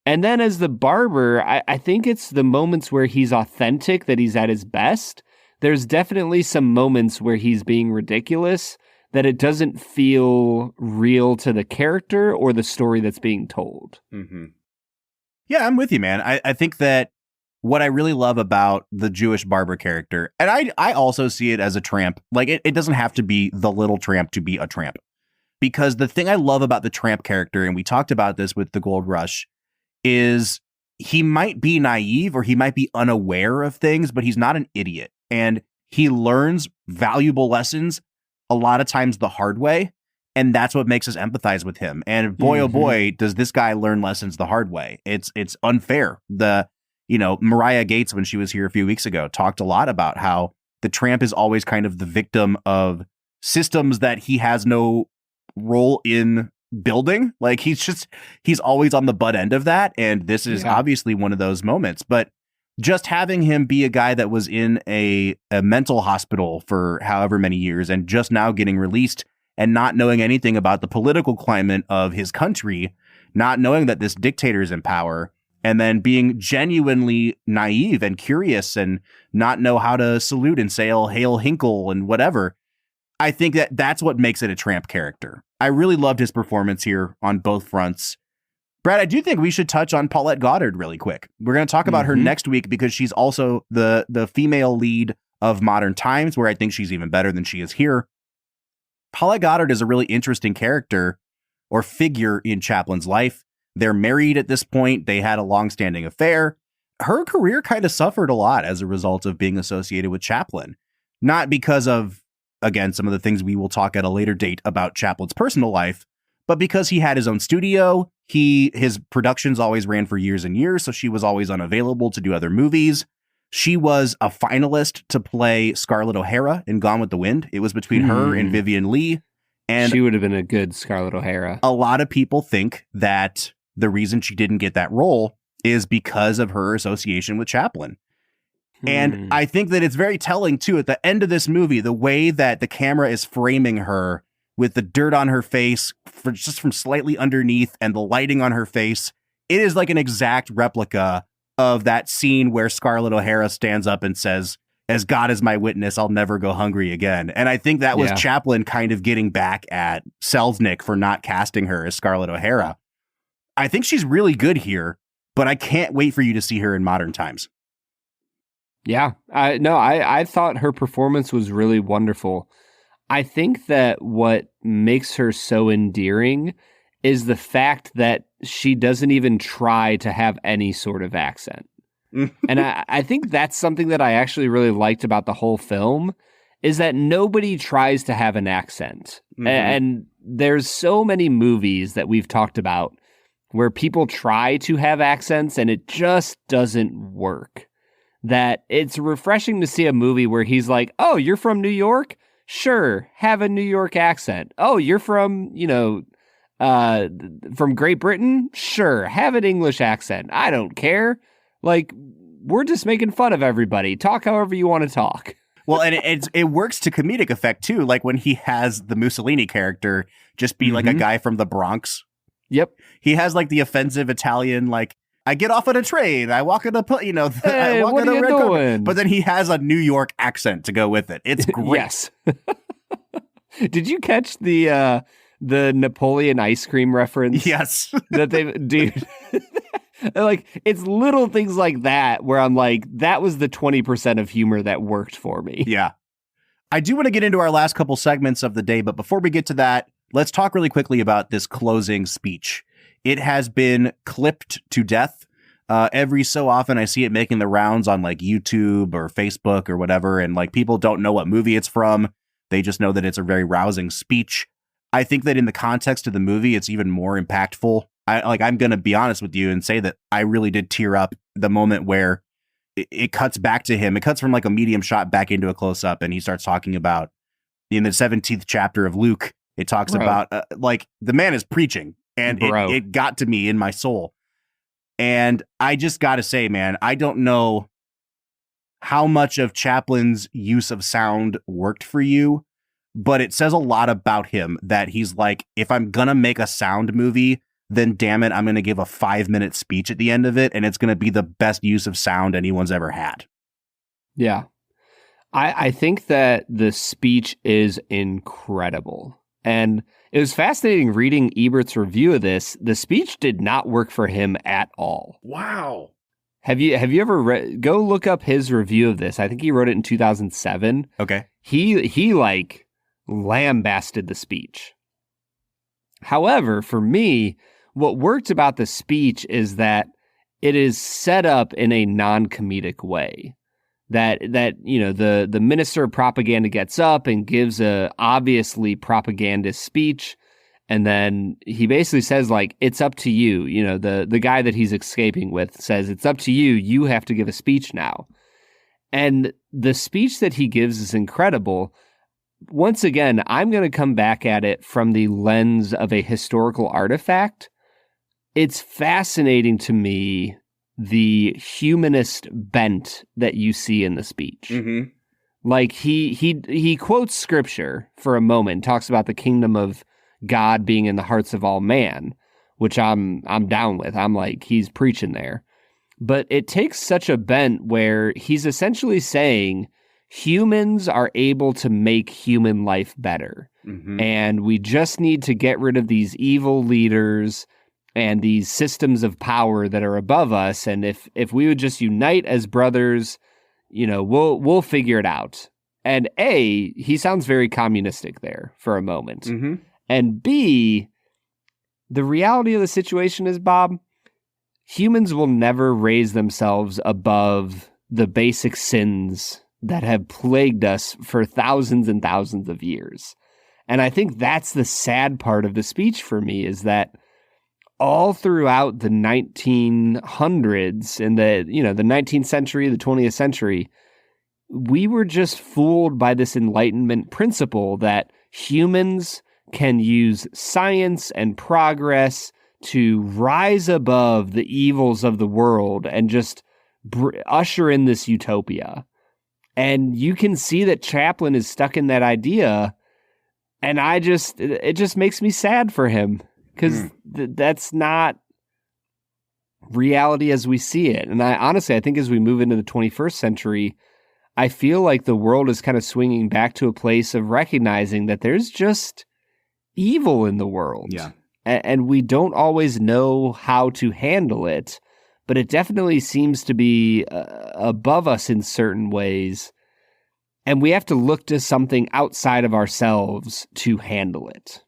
And then as the barber, I think it's the moments where he's authentic that he's at his best. There's definitely some moments where he's being ridiculous that it doesn't feel real to the character or the story that's being told. Yeah, I'm with you, man. I think that what I really love about the Jewish barber character, and I also see it as a tramp, like it doesn't have to be the little tramp to be a tramp. Because the thing I love about the tramp character, and we talked about this with the Gold Rush, is he might be naive or he might be unaware of things, but he's not an idiot. And he learns valuable lessons a lot of times the hard way. And that's what makes us empathize with him. And boy, oh boy, does this guy learn lessons the hard way. It's unfair. Mariah Gates, when she was here a few weeks ago, talked a lot about how the tramp is always kind of the victim of systems that he has no role in building. Like he's always on the butt end of that. And this is obviously one of those moments. But just having him be a guy that was in a mental hospital for however many years and just now getting released and not knowing anything about the political climate of his country, not knowing that this dictator is in power, and then being genuinely naive and curious and not know how to salute and say, "Oh, Hail Hinkle," and whatever. I think that's what makes it a tramp character. I really loved his performance here on both fronts. Brad, I do think we should touch on Paulette Goddard really quick. We're going to talk about her next week because she's also the female lead of Modern Times, where I think she's even better than she is here. Paulette Goddard is a really interesting character or figure in Chaplin's life. They're married at this point. They had a long-standing affair. Her career kind of suffered a lot as a result of being associated with Chaplin. Not because of, again, some of the things we will talk at a later date about Chaplin's personal life, but because he had his own studio. His productions always ran for years and years, so she was always unavailable to do other movies. She was a finalist to play Scarlett O'Hara in Gone with the Wind. It was between her and Vivian Leigh. And she would have been a good Scarlett O'Hara. A lot of people think that the reason she didn't get that role is because of her association with Chaplin. And I think that it's very telling, too, at the end of this movie, the way that the camera is framing her with the dirt on her face just from slightly underneath and the lighting on her face. It is like an exact replica of that scene where Scarlett O'Hara stands up and says, as God is my witness, I'll never go hungry again. And I think that was Chaplin kind of getting back at Selznick for not casting her as Scarlett O'Hara. I think she's really good here, but I can't wait for you to see her in modern times. Yeah, I thought her performance was really wonderful. I think that what makes her so endearing is the fact that she doesn't even try to have any sort of accent. And I think that's something that I actually really liked about the whole film, is that nobody tries to have an accent. Mm-hmm. And there's so many movies that we've talked about where people try to have accents and it just doesn't work. That it's refreshing to see a movie where he's like, oh, you're from New York? Sure, have a New York accent. Oh, you're from, from Great Britain? Sure, have an English accent. I don't care. Like, we're just making fun of everybody. Talk however you want to talk. Well, and it works to comedic effect, too. Like when he has the Mussolini character just be like a guy from the Bronx. Yep. He has like the offensive Italian, like, I get off on a train, I walk in a, hey, I walk what in are a you red doing? carpet. But then he has a New York accent to go with it. It's great. Yes. Did you catch the Napoleon ice cream reference? Yes. Dude. Like, it's little things like that where I'm like, that was the 20% of humor that worked for me. Yeah. I do want to get into our last couple segments of the day, but before we get to that, let's talk really quickly about this closing speech. It has been clipped to death. Every so often I see it making the rounds on like YouTube or Facebook or whatever, and like people don't know what movie it's from. They just know that it's a very rousing speech. I think that in the context of the movie, it's even more impactful. I'm going to be honest with you and say that I really did tear up the moment where it cuts back to him. It cuts from like a medium shot back into a close up, and he starts talking about in the 17th chapter of Luke. It talks about like the man is preaching, and it got to me in my soul. And I just got to say, man, I don't know how much of Chaplin's use of sound worked for you, but it says a lot about him that he's like, if I'm going to make a sound movie, then damn it, I'm going to give a 5-minute speech at the end of it, and it's going to be the best use of sound anyone's ever had. Yeah. I think that the speech is incredible. And it was fascinating reading Ebert's review of this. The speech did not work for him at all. Wow. Have you ever go look up his review of this? I think he wrote it in 2007. Okay. He like lambasted the speech. However, for me, what worked about the speech is that it is set up in a non-comedic way. That the minister of propaganda gets up and gives a obviously propagandist speech, and then he basically says like, it's up to you. The guy that he's escaping with says, it's up to you. You have to give a speech now. And the speech that he gives is incredible. Once again, I'm going to come back at it from the lens of a historical artifact. It's fascinating to me, the humanist bent that you see in the speech. Mm-hmm. Like he quotes scripture for a moment, talks about the kingdom of God being in the hearts of all man, which I'm down with. I'm like, he's preaching there. But it takes such a bent where he's essentially saying humans are able to make human life better. Mm-hmm. And we just need to get rid of these evil leaders and these systems of power that are above us. And if we would just unite as brothers, we'll figure it out. And A, he sounds very communistic there for a moment. Mm-hmm. And B, the reality of the situation is, Bob, humans will never raise themselves above the basic sins that have plagued us for thousands and thousands of years. And I think that's the sad part of the speech for me, is that all throughout the 1900s and the 19th century, the 20th century, we were just fooled by this Enlightenment principle that humans can use science and progress to rise above the evils of the world and just usher in this utopia. And you can see that Chaplin is stuck in that idea, and it just makes me sad for him. Because that's not reality as we see it. And I think as we move into the 21st century, I feel like the world is kind of swinging back to a place of recognizing that there's just evil in the world. Yeah. And we don't always know how to handle it, but it definitely seems to be above us in certain ways. And we have to look to something outside of ourselves to handle it.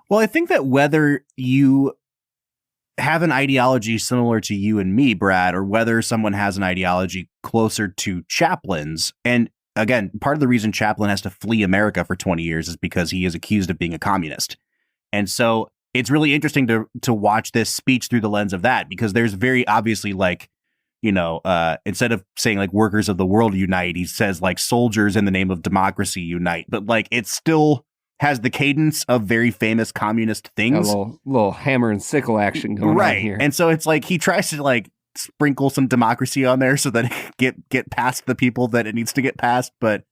Well, I think that whether you have an ideology similar to you and me, Brad, or whether someone has an ideology closer to Chaplin's, and again, part of the reason Chaplin has to flee America for 20 years is because he is accused of being a communist. And so it's really interesting to watch this speech through the lens of that, because there's very obviously like, you know, instead of saying like workers of the world unite, he says like soldiers in the name of democracy unite. But like it still has the cadence of very famous communist things. A little hammer and sickle action going on here. And so it's like he tries to like sprinkle some democracy on there so that it get past the people that it needs to get past. But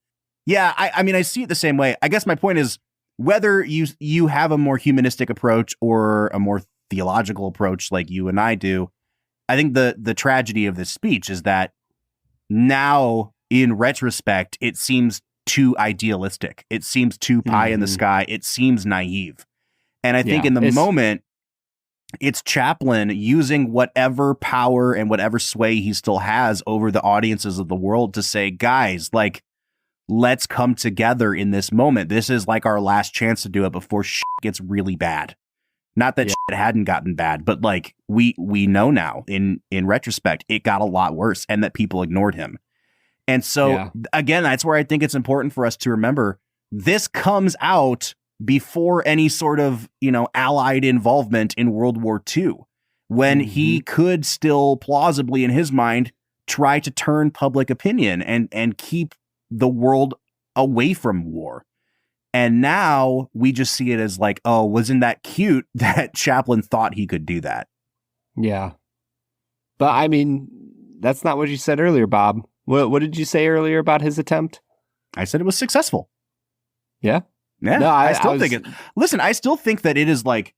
yeah, I mean, I see it the same way. I guess my point is, whether you have a more humanistic approach or a more theological approach like you and I do, I think the tragedy of this speech is that now, in retrospect, it seems too idealistic. It seems too pie in the sky. It seems naive. And I think in the moment, it's Chaplin using whatever power and whatever sway he still has over the audiences of the world to say, guys, like, let's come together in this moment. This is like our last chance to do it before shit gets really bad. Not that shit hadn't gotten bad, but like we know now in retrospect, it got a lot worse and that people ignored him. And so again, that's where I think it's important for us to remember this comes out before any sort of, you know, Allied involvement in World War II, when he could still plausibly in his mind try to turn public opinion and keep the world away from war. And now we just see it as like, oh, wasn't that cute that Chaplin thought he could do that? Yeah. But I mean, that's not what you said earlier, Bob. What did you say earlier about his attempt? I said it was successful. Yeah. Yeah. No, I still think it. Listen, I still think that it is like,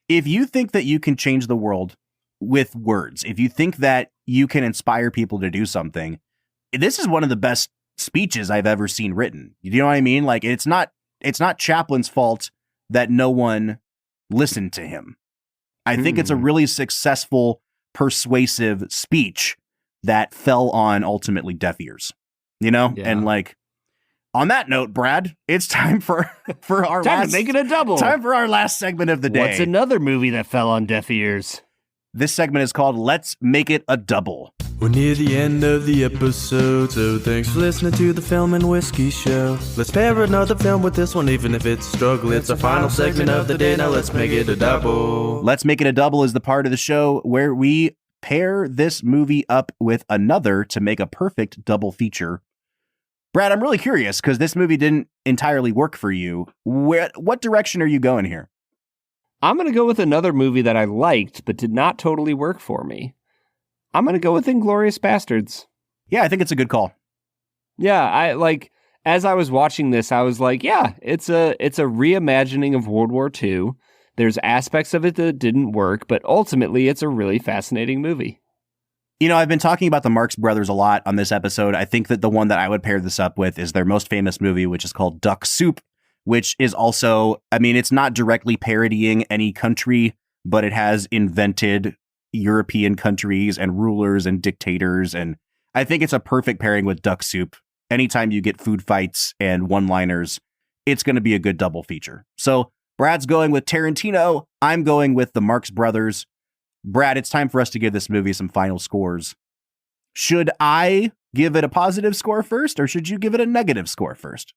if you think that you can change the world with words, if you think that you can inspire people to do something, this is one of the best speeches I've ever seen written. You know what I mean? Like it's not Chaplin's fault that no one listened to him. I think it's a really successful, persuasive speech that fell on ultimately deaf ears, you know? Yeah. And like, on that note, Brad, it's time for our time to make it a double. Time for our last segment of the day. What's another movie that fell on deaf ears? This segment is called Let's Make It a Double. We're near the end of the episode, so thanks for listening to the Film and Whiskey Show. Let's pair another film with this one, even if it's a struggle. It's our final segment of the day, now let's make it a double. Let's Make It a Double is the part of the show where we pair this movie up with another to make a perfect double feature. Brad, I'm really curious, because this movie didn't entirely work for you. What direction are you going here? I'm going to go with another movie that I liked, but did not totally work for me. I'm going to go with Inglourious Bastards. Yeah, I think it's a good call. Yeah, I like, as I was watching this, I was like, yeah, it's a reimagining of World War II. There's aspects of it that didn't work, but ultimately it's a really fascinating movie. You know, I've been talking about the Marx Brothers a lot on this episode. I think that the one that I would pair this up with is their most famous movie, which is called Duck Soup, which is also, I mean, it's not directly parodying any country, but it has invented European countries and rulers and dictators. And I think it's a perfect pairing with Duck Soup. Anytime you get food fights and one-liners, it's going to be a good double feature. So Brad's going with Tarantino. I'm going with the Marx Brothers. Brad, it's time for us to give this movie some final scores. Should I give it a positive score first, or should you give it a negative score first?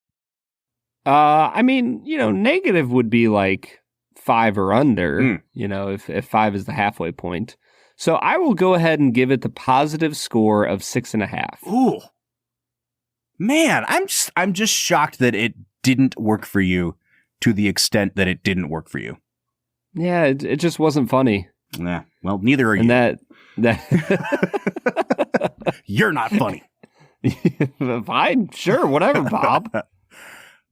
I mean, you know, negative would be like 5 or under, you know, if 5 is the halfway point. So I will go ahead and give it the positive score of 6.5. Ooh, man, I'm just shocked that it didn't work for you to the extent that it didn't work for you. Yeah, it just wasn't funny. Yeah, well, neither are you. And that you're not funny. Fine, sure, whatever, Bob.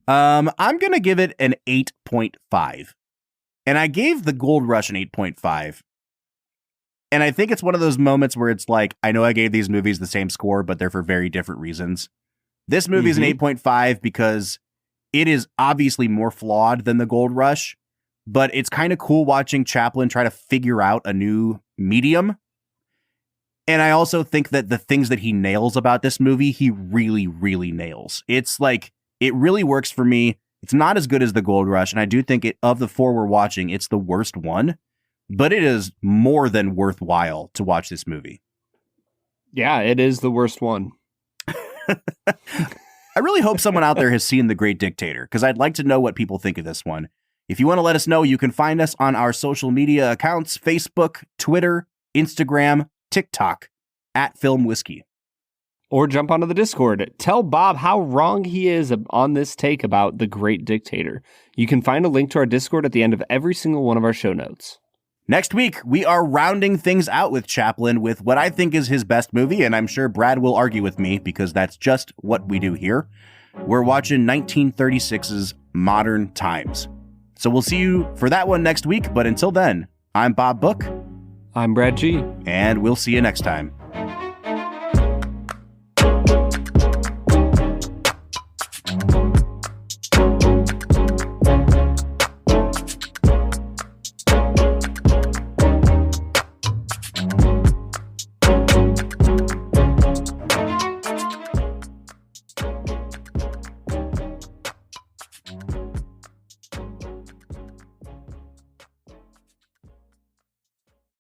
I'm gonna give it an 8.5, and I gave The Gold Rush an 8.5. And I think it's one of those moments where it's like, I know I gave these movies the same score, but they're for very different reasons. This movie is an 8.5 because it is obviously more flawed than The Gold Rush, but it's kind of cool watching Chaplin try to figure out a new medium. And I also think that the things that he nails about this movie, he really, really nails. It's like, it really works for me. It's not as good as The Gold Rush, and I do think of the four we're watching, it's the worst one, but it is more than worthwhile to watch this movie. Yeah, it is the worst one. I really hope someone out there has seen The Great Dictator, because I'd like to know what people think of this one. If you want to let us know, you can find us on our social media accounts, Facebook, Twitter, Instagram, TikTok, @FilmWhiskey. Or jump onto the Discord. Tell Bob how wrong he is on this take about The Great Dictator. You can find a link to our Discord at the end of every single one of our show notes. Next week, we are rounding things out with Chaplin with what I think is his best movie, and I'm sure Brad will argue with me because that's just what we do here. We're watching 1936's Modern Times. So we'll see you for that one next week, but until then, I'm Bob Book. I'm Brad G. And we'll see you next time.